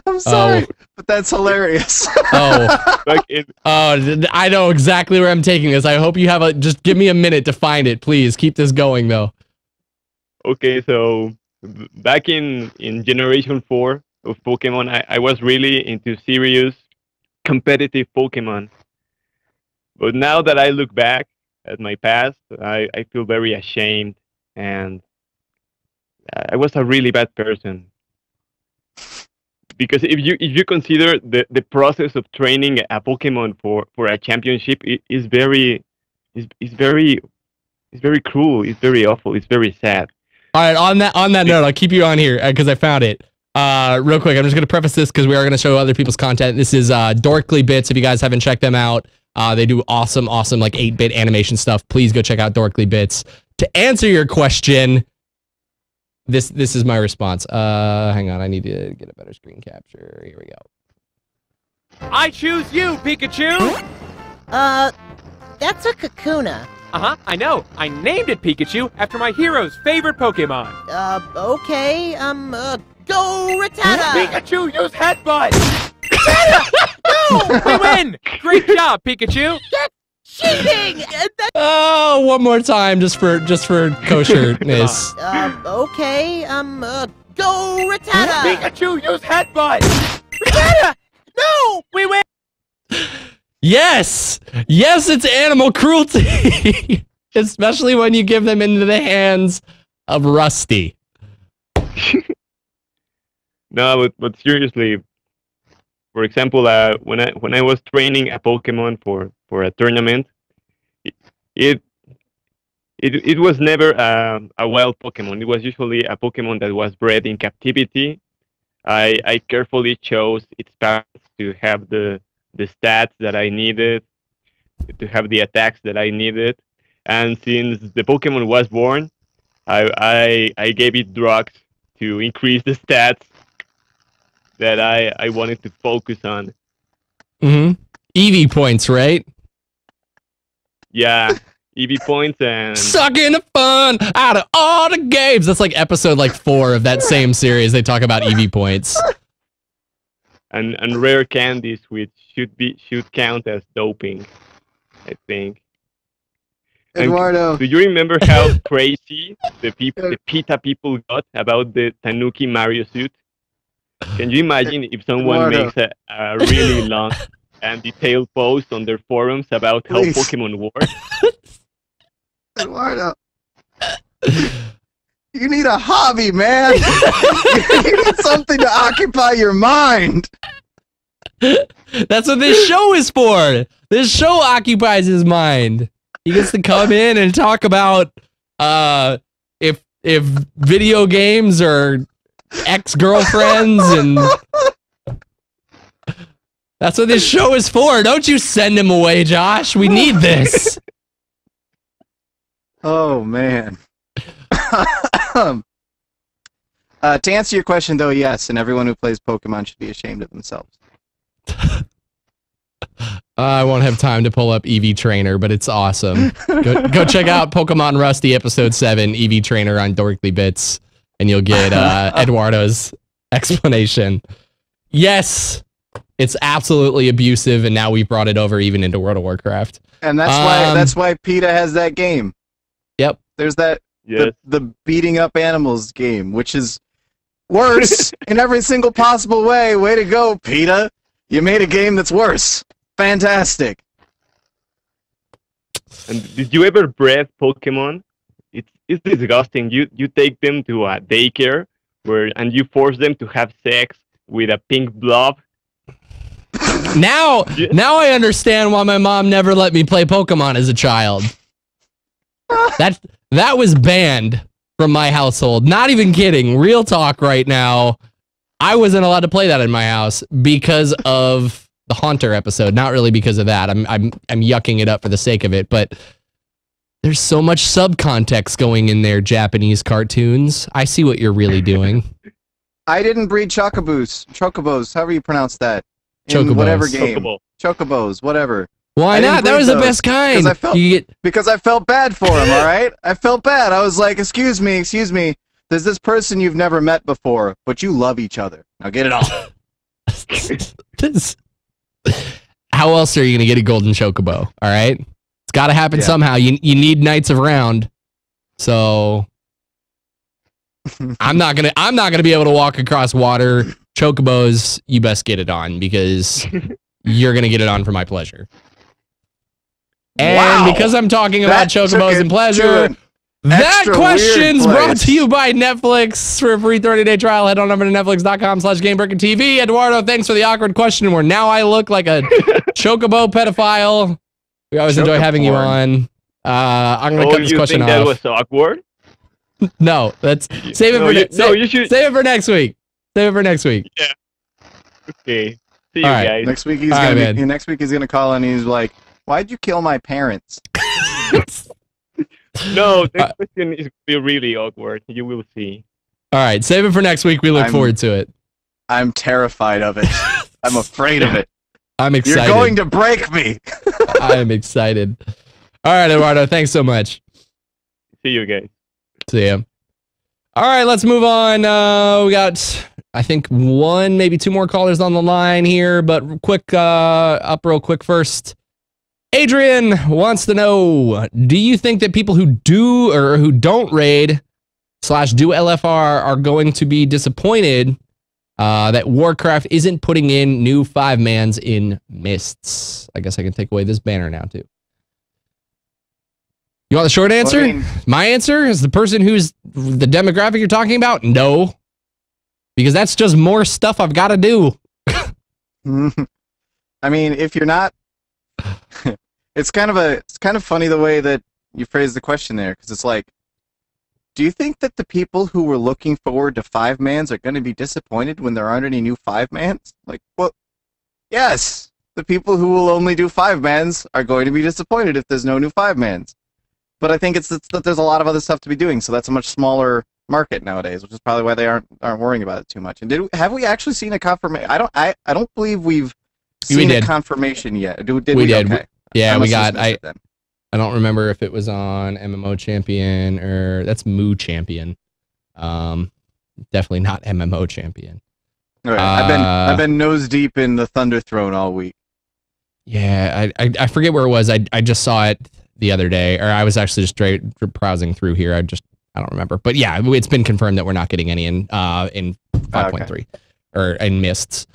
I'm sorry, but that's hilarious. I know exactly where I'm taking this. I hope you have just give me a minute to find it, please. Keep this going, though. Okay, so back in Generation 4 of Pokemon, I was really into serious competitive Pokemon. But now that I look back at my past, I feel very ashamed, and I was a really bad person. Because if you consider the process of training a Pokemon for a championship, it's very It's very cruel. It's very awful. It's very sad. All right, on that note, I'll keep you on here because I found it. Real quick, I'm just going to preface this because we are going to show other people's content. This is Dorkly Bits. If you guys haven't checked them out, they do awesome like 8-bit animation stuff. Please go check out Dorkly Bits. To answer your question, this is my response. Hang on, I need to get a better screen capture. Here we go. I choose you, Pikachu! That's a Kakuna. Uh-huh, I know. I named it Pikachu after my hero's favorite Pokemon. Okay, go Rattata! Pikachu, use Headbutt! Rattata! No! We win! Great job, Pikachu! That's cheating! Oh, one more time, just for kosherness. Okay, go Rattata! Pikachu, use Headbutt! Rattata! No! We win! Yes! Yes, it's animal cruelty! Especially when you give them into the hands of Rusty. No, but seriously, for example, when I was training a Pokemon for a tournament, it was never a wild Pokemon. It was usually a Pokemon that was bred in captivity. I carefully chose its parents to have the stats that I needed, to have the attacks that I needed, and since the Pokemon was born, I gave it drugs to increase the stats that I wanted to focus on. Mm-hmm. EV points, right? Yeah, EV points and sucking the fun out of all the games. That's like episode 4 of that same series. They talk about EV points. And rare candies, which should count as doping, I think. Eduardo, and do you remember how crazy the PETA people got about the Tanuki Mario suit? Can you imagine if someone makes a really long and detailed post on their forums about how Pokemon work? Eduardo, you need a hobby, man. You need something to occupy your mind. That's what this show is for. This show occupies his mind. He gets to come in and talk about if video games are ex-girlfriends, and that's what this show is for. Don't you send him away, Josh. We need this. Oh man. To answer your question, though, yes, and everyone who plays Pokemon should be ashamed of themselves. I won't have time to pull up EV Trainer, but it's awesome. Go check out Pokemon Rusty Episode 7, EV Trainer on Dorkly Bits, and you'll get Eduardo's explanation. Yes, it's absolutely abusive, and now we've brought it over even into World of Warcraft. And that's why PETA has that game. Yep. There's that yes. the beating up animals game, which is worse in every single possible way. Way to go, PETA. You made a game that's worse. Fantastic. And did you ever breed Pokemon? It's disgusting. You take them to a daycare and you force them to have sex with a pink blob. Now I understand why my mom never let me play Pokemon as a child. That was banned from my household. Not even kidding. Real talk right now. I wasn't allowed to play that in my house because of the Haunter episode. Not really because of that. I'm yucking it up for the sake of it, but there's so much subcontext going in there, Japanese cartoons. I see what you're really doing. I didn't breed chocobos, however you pronounce that. In Chocobos. Whatever game. Chocobos, whatever. Why not? That was the best kind. Because I felt bad for him, alright? I felt bad. I was like, excuse me. There's this person you've never met before, but you love each other. Now get it off. How else are you going to get a golden chocobo? Alright? It's got to happen somehow. You need Knights of Round. So I'm not gonna be able to walk across water. Chocobos, you best get it on because you're gonna get it on for my pleasure. And because I'm talking about chocobos and pleasure, that question's brought to you by Netflix. For a free 30-day trial, head on over to netflix.com/GameBreaker.tv. Eduardo, thanks for the awkward question where now I look like a chocobo pedophile. We always enjoy having you on. I'm gonna cut this you question think off. that was awkward? No, let's save it No, for you- next. no, you should- Save it for next week. Save it for next week. Okay. See you All right. guys. Next week he's All gonna right, be, next week he's gonna call and he's like, "Why'd you kill my parents?" No, this question is really awkward. You will see. All right, save it for next week. We look I'm- forward to it. I'm terrified of it. I'm afraid of it. I'm excited. You're going to break me. I am excited. All right, Eduardo. Thanks so much. See you guys. See ya. All right, let's move on. We got, I think, one, maybe two more callers on the line here, but quick, up real quick first. Adrian wants to know, do you think that people who do or who don't raid / do LFR are going to be disappointed that Warcraft isn't putting in new 5-mans in Mists? I guess I can take away this banner now, too. You want the short answer? Well, I mean- My answer is the person who's the demographic you're talking about? No. Because that's just more stuff I've got to do. I mean, if you're not, it's kind of funny the way that you phrase the question there, because it's like, do you think that the people who were looking forward to 5-mans are going to be disappointed when there aren't any new 5-mans? Like, well, yes, the people who will only do 5-mans are going to be disappointed if there's no new 5-mans. But I think it's that there's a lot of other stuff to be doing, so that's a much smaller market nowadays, which is probably why they aren't worrying about it too much. And have we actually seen a confirmation? I don't believe we've seen a confirmation yet. Did we? did. Okay. Yeah, we got. Then. I don't remember if it was on MMO Champion or that's Moo Champion. Definitely not MMO Champion. All right. I've been nose deep in the Thunder Throne all week. Yeah, I forget where it was. I just saw it the other day, or I was actually just straight browsing through here. I don't remember, but yeah, it's been confirmed that we're not getting any in 5.3 or in Mists.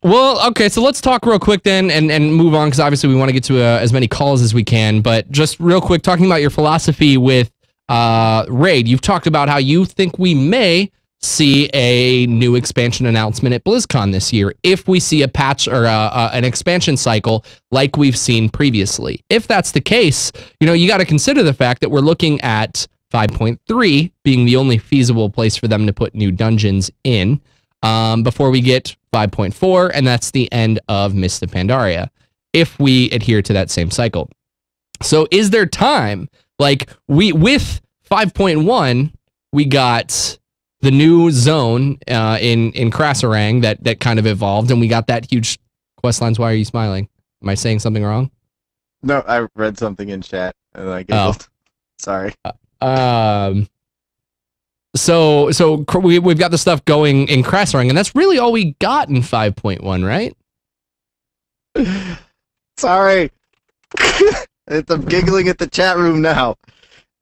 Well, okay, so let's talk real quick then and move on, because obviously we want to get to as many calls as we can, but just real quick, talking about your philosophy with Raid, you've talked about how you think we may see a new expansion announcement at BlizzCon this year if we see a patch or an expansion cycle like we've seen previously. If that's the case, you got to consider the fact that we're looking at 5.3 being the only feasible place for them to put new dungeons in before we get 5.4, and that's the end of Mists of Pandaria, if we adhere to that same cycle. So is there time, like with 5.1, we got the new zone in Krasarang that kind of evolved, and we got that huge quest lines. Why are you smiling? Am I saying something wrong? No, I read something in chat and I giggled. Sorry. So we've got the stuff going in Krasarang, and that's really all we got in 5.1, right? Sorry. I'm giggling at the chat room now.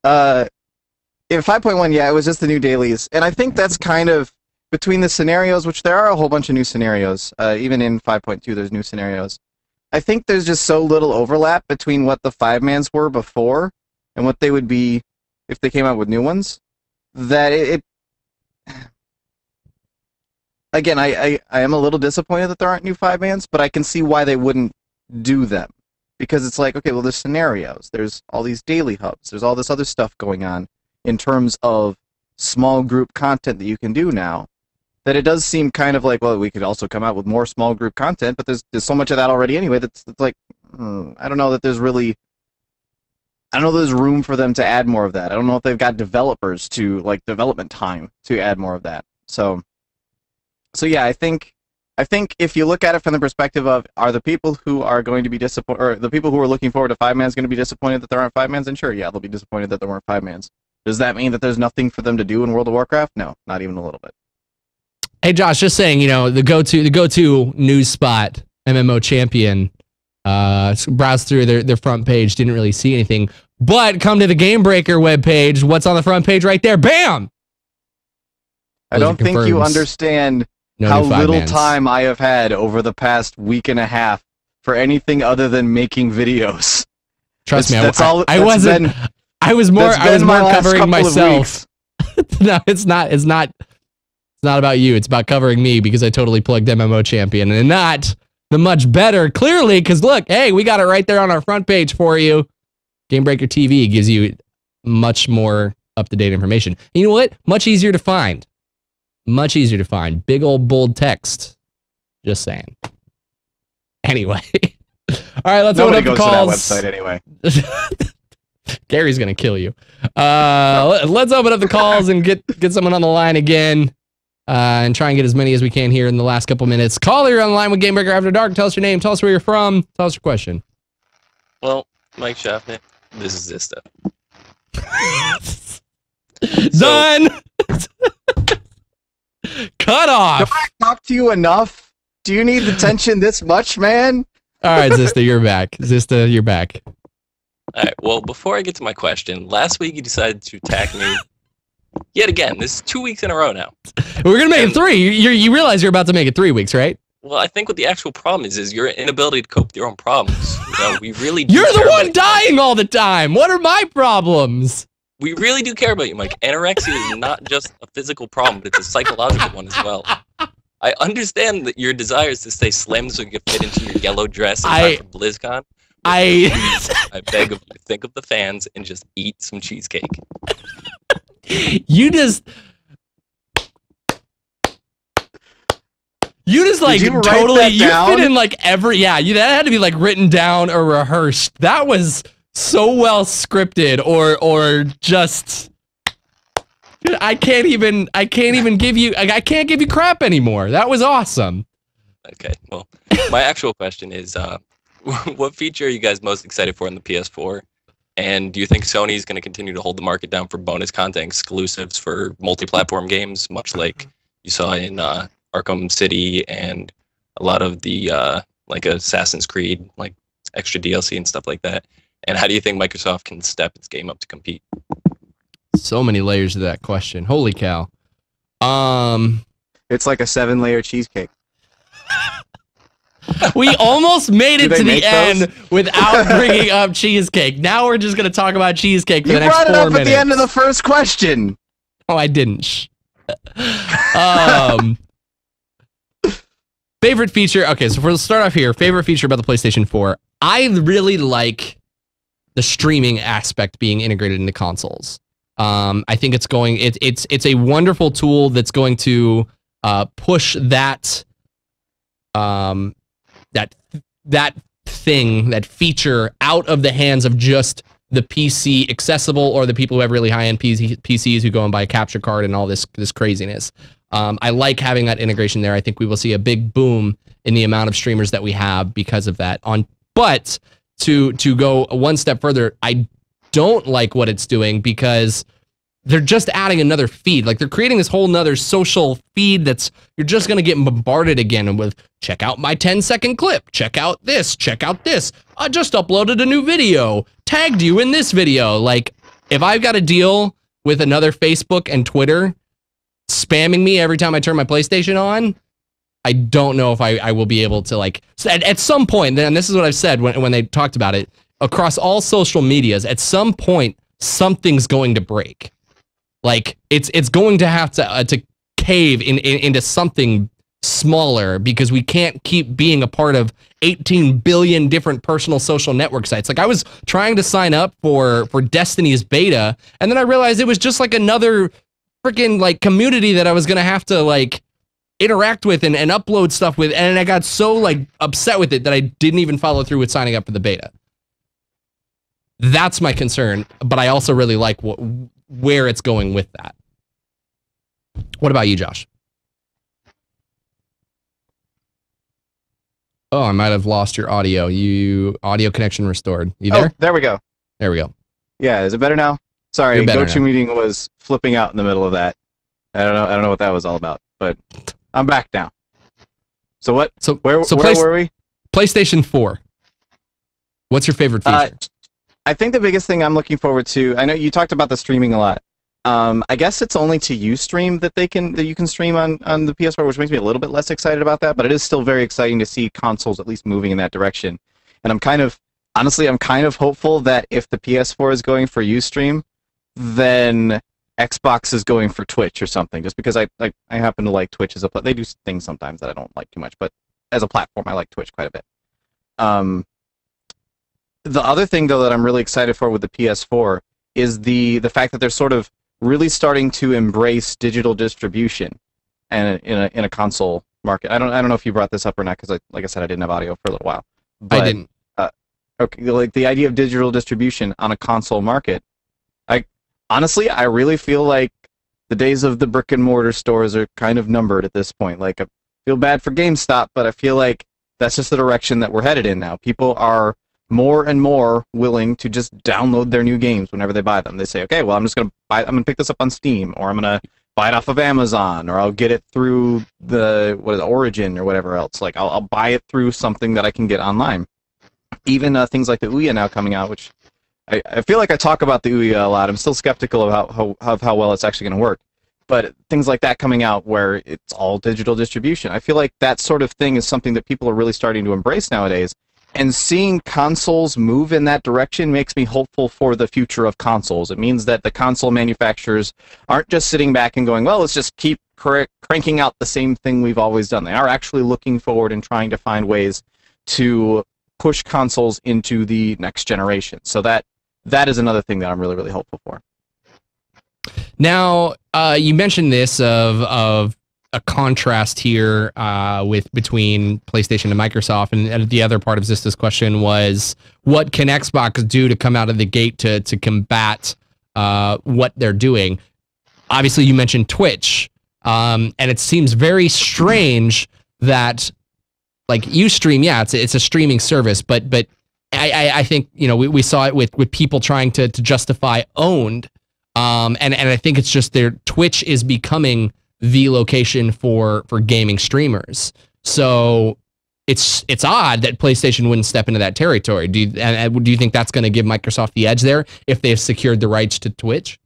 In 5.1, yeah, it was just the new dailies. And I think that's kind of between the scenarios, which there are a whole bunch of new scenarios. Even in 5.2, there's new scenarios. I think there's just so little overlap between what the 5-mans were before and what they would be if they came out with new ones, that it again, I am a little disappointed that there aren't new 5-mans, but I can see why they wouldn't do them. Because it's like, okay, well, there's scenarios, there's all these daily hubs, there's all this other stuff going on in terms of small group content that you can do now, that it does seem kind of like, well, we could also come out with more small group content, but there's so much of that already anyway that's like, I don't know that there's really, I don't know if there's room for them to add more of that. I don't know if they've got developers to, like, development time to add more of that. So yeah, I think if you look at it from the perspective of, are the people who are going to be disappointed, or the people who are looking forward to 5-mans going to be disappointed that there aren't 5-mans? And sure, yeah, they'll be disappointed that there weren't 5-mans. Does that mean that there's nothing for them to do in World of Warcraft? No, not even a little bit. Hey, Josh, just saying, the go-to news spot, MMO Champion, browse through their front page, didn't really see anything, but come to the Gamebreaker webpage. What's on the front page right there? Bam! I don't think you understand how little time I have had over the past week and a half for anything other than making videos. Trust me, I was more covering myself. No, it's not about you. It's about covering me, because I totally plugged MMO Champion and not the much better, clearly, because look, hey, we got it right there on our front page for you. Gamebreaker TV gives you much more up-to-date information. And you know what? Much easier to find. Much easier to find. Big old bold text. Just saying. Anyway. All right, let's open up the calls. Nobody goes to that website anyway. Gary's going to kill you. Let's open up the calls and get someone on the line again. And try and get as many as we can here in the last couple minutes. Caller, you're on the line with Gamebreaker After Dark. Tell us your name. Tell us where you're from. Tell us your question. Well, Mike Schaffner, this is Zista. Done! Cut off! Don't I talk to you enough? Do you need attention this much, man? All right, Zista, you're back. Zista, you're back. All right, well, before I get to my question, last week you decided to attack me yet again. This is 2 weeks in a row now. We're going to make it 3. You realize you're about to make it 3 weeks, right? Well, I think what the actual problem is your inability to cope with your own problems. You know, we really do You're the care one about dying all the time. What are my problems? We really do care about you, Mike. Anorexia is not just a physical problem, but it's a psychological one as well. I understand that your desire is to stay slim so you can fit into your yellow dress in time for BlizzCon. I beg of you, think of the fans and just eat some cheesecake. You just like totally you fit in like every that had to be like written down or rehearsed. That was so well scripted or just I can't even give you I can't give you crap anymore. That was awesome. Okay, well, my actual question is what feature are you guys most excited for in the PS4? And do you think Sony is going to continue to hold the market down for bonus content exclusives for multi-platform games, much like you saw in Arkham City and a lot of the like Assassin's Creed, like extra DLC and stuff like that? And how do you think Microsoft can step its game up to compete? So many layers to that question. Holy cow. It's like a 7-layer cheesecake. We almost made it to the end without bringing up cheesecake. Now we're just going to talk about cheesecake for the next 4 minutes. You brought it up at the end of the first question. Oh, I didn't. Favorite feature. Okay, so we'll start off here. Favorite feature about the PlayStation 4. I really like the streaming aspect being integrated into consoles. I think it's a wonderful tool that's going to push that that feature out of the hands of just the PC accessible or the people who have really high-end PCs who go and buy a capture card and all this craziness. I like having that integration there. I think we will see a big boom in the amount of streamers that we have because of that. But to go one step further, I don't like what it's doing because they're just adding another feed. Like they're creating this whole nother social feed that's you're just gonna get bombarded again with check out my 10-second clip, check out this, I just uploaded a new video, tagged you in this video. Like if I've got to deal with another Facebook and Twitter spamming me every time I turn my PlayStation on, I don't know if I will be able to like at some point, and this is what I've said when they talked about it, across all social medias, at some point something's going to break. Like it's going to have to cave into something smaller because we can't keep being a part of 18 billion different personal social network sites. Like I was trying to sign up for Destiny's beta, and then I realized it was just like another freaking like community that I was gonna have to like interact with and upload stuff with, and I got so like upset with it that I didn't even follow through with signing up for the beta. That's my concern, but I also really like where it's going with that. What about you, Josh? Oh, I might have lost your audio. Audio connection restored. You there? Oh, there we go. There we go. Yeah, is it better now? Sorry, GoToMeeting was flipping out in the middle of that. I don't know what that was all about, but I'm back now. So what? Where were we? PlayStation 4. What's your favorite feature? I think the biggest thing I'm looking forward to, I know you talked about the streaming a lot. I guess it's only to Ustream that you can stream on the PS4, which makes me a little bit less excited about that, but it is still very exciting to see consoles at least moving in that direction. And I'm kind of hopeful that if the PS4 is going for Ustream, then Xbox is going for Twitch or something, just because I happen to like Twitch as a they do things sometimes that I don't like too much, but as a platform, I like Twitch quite a bit. The other thing, though, that I'm really excited for with the PS4 is the fact that they're sort of really starting to embrace digital distribution and in a console market. I don't know if you brought this up or not, because like I said, I didn't have audio for a little while. But, I didn't. Okay, like the idea of digital distribution on a console market. Honestly, I really feel like the days of the brick and mortar stores are kind of numbered at this point. Like, I feel bad for GameStop, but I feel like that's just the direction that we're headed in now. People are more and more willing to just download their new games whenever they buy them. They say, okay, well, I'm gonna pick this up on Steam, or I'm gonna buy it off of Amazon, or I'll get it through the Origin or whatever else. Like, I'll buy it through something that I can get online. Even things like the Ouya now coming out, which I feel like I talk about the Ouya a lot. I'm still skeptical of how well it's actually going to work. But things like that coming out where it's all digital distribution, I feel like that sort of thing is something that people are really starting to embrace nowadays. And seeing consoles move in that direction makes me hopeful for the future of consoles. It means that the console manufacturers aren't just sitting back and going, well, let's just keep cranking out the same thing we've always done. They are actually looking forward and trying to find ways to push consoles into the next generation. So that is another thing that I'm really, really hopeful for. Now, you mentioned this of a contrast here between PlayStation and Microsoft, and the other part of Zista's question was, what can Xbox do to come out of the gate to combat what they're doing? Obviously, you mentioned Twitch, and it seems very strange that, like, Ustream, yeah, it's a streaming service, but I think, you know, we saw it with people trying to justify owned, and I think it's just Twitch is becoming the location for gaming streamers. So it's odd that PlayStation wouldn't step into that territory. Do you think that's going to give Microsoft the edge there if they've secured the rights to Twitch?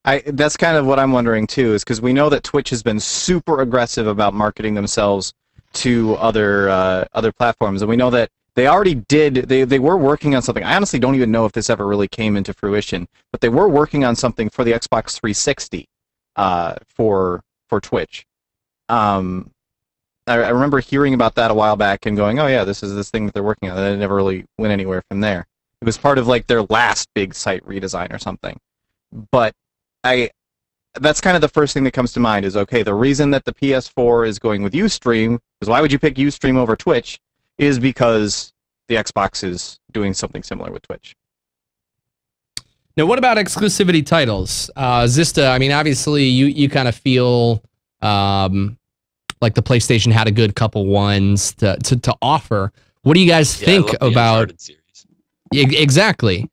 That's kind of what I'm wondering too, is because we know that Twitch has been super aggressive about marketing themselves to other platforms, and we know that they already did. They were working on something. I honestly don't even know if this ever really came into fruition, but they were working on something for the Xbox 360 for Twitch. I remember hearing about that a while back and going, oh yeah, this is this thing that they're working on. And it never really went anywhere from there. It was part of like their last big site redesign or something. But that's kind of the first thing that comes to mind is, okay, the reason that the PS4 is going with Ustream, because why would you pick Ustream over Twitch, is because the Xbox is doing something similar with Twitch. Now, what about exclusivity titles? Zista, I mean, obviously, you kind of feel like the PlayStation had a good couple ones to offer. What do you guys think about? Exactly.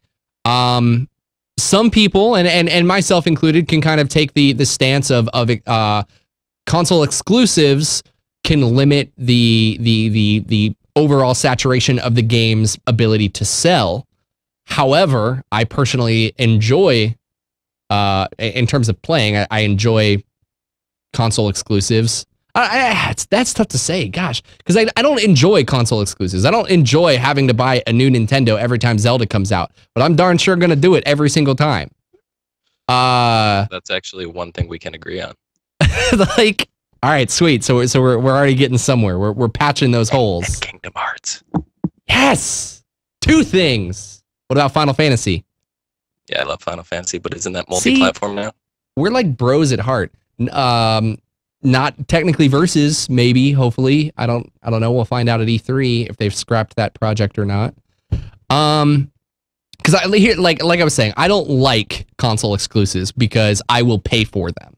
Some people, and myself included, can kind of take the stance of console exclusives can limit the overall saturation of the game's ability to sell. However, I personally enjoy, in terms of playing, I enjoy console exclusives. That's tough to say, gosh, because I don't enjoy console exclusives. I don't enjoy having to buy a new Nintendo every time Zelda comes out, but I'm darn sure going to do it every single time. That's actually one thing we can agree on. Like, all right, sweet. So we're already getting somewhere. We're patching those holes. And Kingdom Hearts. Yes, two things. What about Final Fantasy? Yeah, I love Final Fantasy, but isn't that multi-platform now? We're like bros at heart. Not technically versus, maybe, hopefully. I don't know. We'll find out at E3 if they've scrapped that project or not. Because like I was saying, I don't like console exclusives because I will pay for them.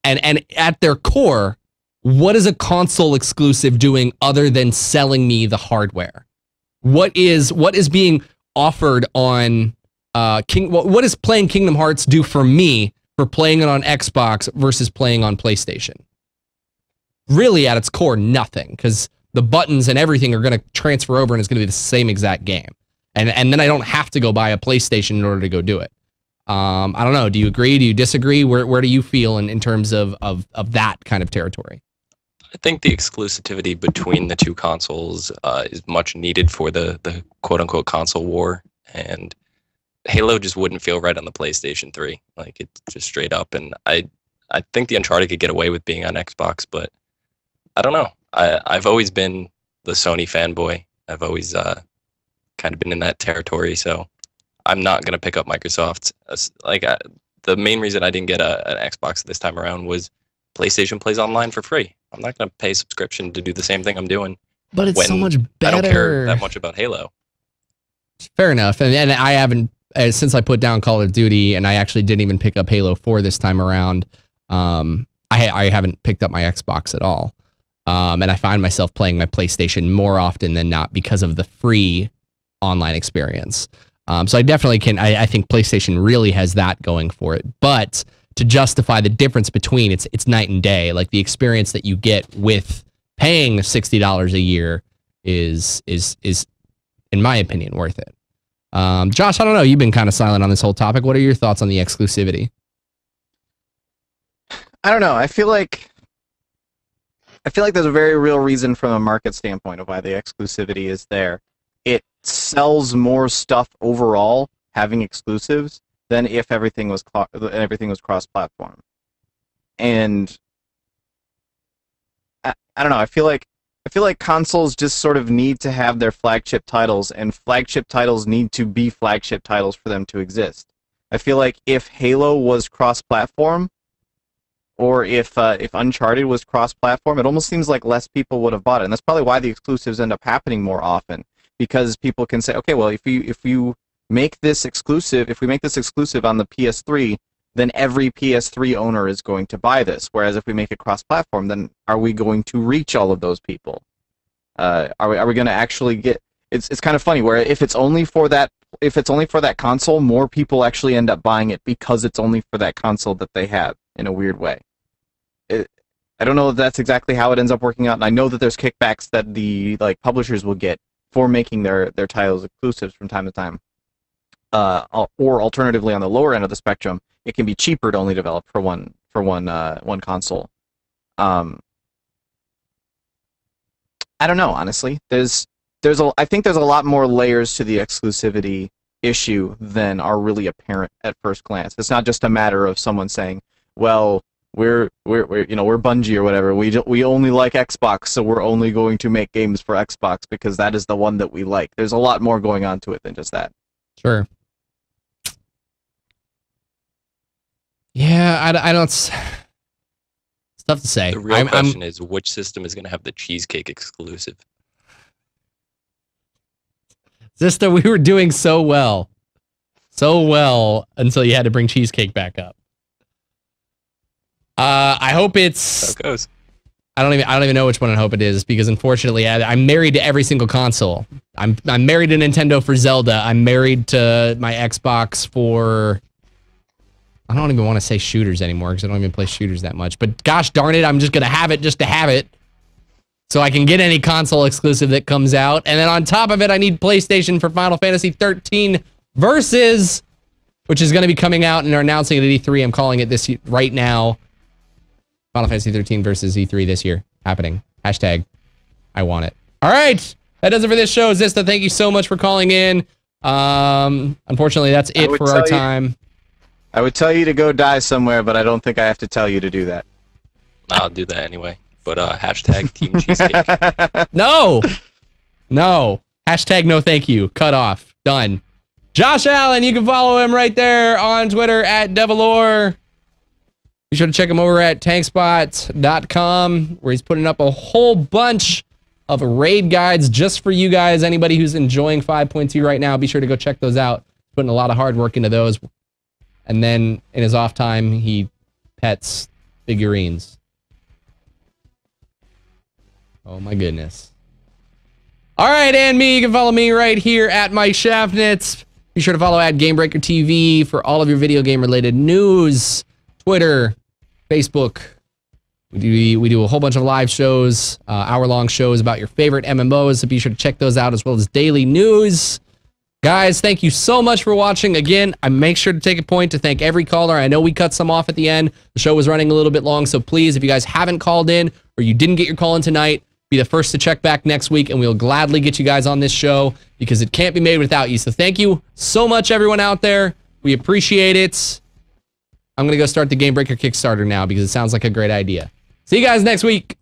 And at their core, what is a console exclusive doing other than selling me the hardware? What is being offered on what does playing Kingdom Hearts do for me for playing it on Xbox versus playing on PlayStation? Really, at its core, nothing, because the buttons and everything are going to transfer over and it's going to be the same exact game. And then I don't have to go buy a PlayStation in order to go do it. I don't know. Do you agree? Do you disagree? Where do you feel in terms of that kind of territory? I think the exclusivity between the two consoles is much needed for the quote-unquote console war, and Halo just wouldn't feel right on the PlayStation 3. Like, it's just straight up, and I think the Uncharted could get away with being on Xbox, but I don't know. I've always been the Sony fanboy. I've always kind of been in that territory, so I'm not gonna pick up Microsoft. The main reason I didn't get an Xbox this time around was PlayStation plays online for free. I'm not gonna pay subscription to do the same thing I'm doing. But it's so much better. I don't care that much about Halo. Fair enough. And I haven't, since I put down Call of Duty, and I actually didn't even pick up Halo 4 this time around, I haven't picked up my Xbox at all. And I find myself playing my PlayStation more often than not because of the free online experience. So I definitely can, I think PlayStation really has that going for it. But to justify the difference between, it's night and day. Like the experience that you get with paying $60 a year is in my opinion, worth it. Josh, I don't know. You've been kind of silent on this whole topic. What are your thoughts on the exclusivity? I don't know. I feel like there's a very real reason from a market standpoint of why the exclusivity is there. It sells more stuff overall having exclusives than if everything was cross-platform. And I don't know. I feel like consoles just sort of need to have their flagship titles, and flagship titles need to be flagship titles for them to exist. I feel like if Halo was cross-platform, or if Uncharted was cross-platform, it almost seems like less people would have bought it, and that's probably why the exclusives end up happening more often, because people can say, okay, well, if we make this exclusive on the PS3, then every PS3 owner is going to buy this. Whereas if we make it cross-platform, then are we going to reach all of those people? Are we going to actually get? It's kind of funny where if it's only for that console, more people actually end up buying it because it's only for that console that they have in a weird way. I don't know if that's exactly how it ends up working out, and I know that there's kickbacks that the publishers will get for making their titles exclusives from time to time. Or alternatively, on the lower end of the spectrum, it can be cheaper to only develop for one console. I don't know, honestly. I think there's a lot more layers to the exclusivity issue than are really apparent at first glance. It's not just a matter of someone saying, "Well, we're Bungie or whatever. We only like Xbox, so we're only going to make games for Xbox because that is the one that we like." There's a lot more going on to it than just that. Sure. Yeah, I don't. It's tough to say. The real question is, which system is going to have the cheesecake exclusive? Zista, we were doing so well until you had to bring cheesecake back up. I hope it's. So it goes. I don't even know which one I hope it is, because unfortunately I'm married to every single console. I'm married to Nintendo for Zelda. I'm married to my Xbox for. I don't even want to say shooters anymore because I don't even play shooters that much. But gosh darn it, I'm just gonna have it just to have it, so I can get any console exclusive that comes out. And then on top of it, I need PlayStation for Final Fantasy 13 Versus, which is going to be coming out, and they're announcing it at E3. I'm calling it this right now. Final Fantasy 13 Versus E3 this year happening. Hashtag I want it. All right, that does it for this show. Zista, thank you so much for calling in. Unfortunately, that's it for our time. I would tell you to go die somewhere, but I don't think I have to tell you to do that. I'll do that anyway. But hashtag Team Cheesecake. No. Hashtag no thank you. Cut off. Done. Josh Allen, you can follow him right there on Twitter at Devilore. Be sure to check him over at tankspots.com, where he's putting up a whole bunch of raid guides just for you guys. Anybody who's enjoying 5.2 right now, be sure to go check those out. Putting a lot of hard work into those. And then in his off time, he pets figurines. Oh my goodness. All right, and me, you can follow me right here at Mike Schaffnitz. Be sure to follow at Gamebreaker TV for all of your video game related news. Twitter, Facebook. We do a whole bunch of live shows, hour-long shows about your favorite MMOs, so be sure to check those out, as well as daily news. Guys, thank you so much for watching. Again, I make sure to take a point to thank every caller. I know we cut some off at the end. The show was running a little bit long, so please, if you guys haven't called in or you didn't get your call in tonight, be the first to check back next week, and we'll gladly get you guys on this show because it can't be made without you. So thank you so much, everyone out there. We appreciate it. I'm going to go start the Gamebreaker Kickstarter now because it sounds like a great idea. See you guys next week.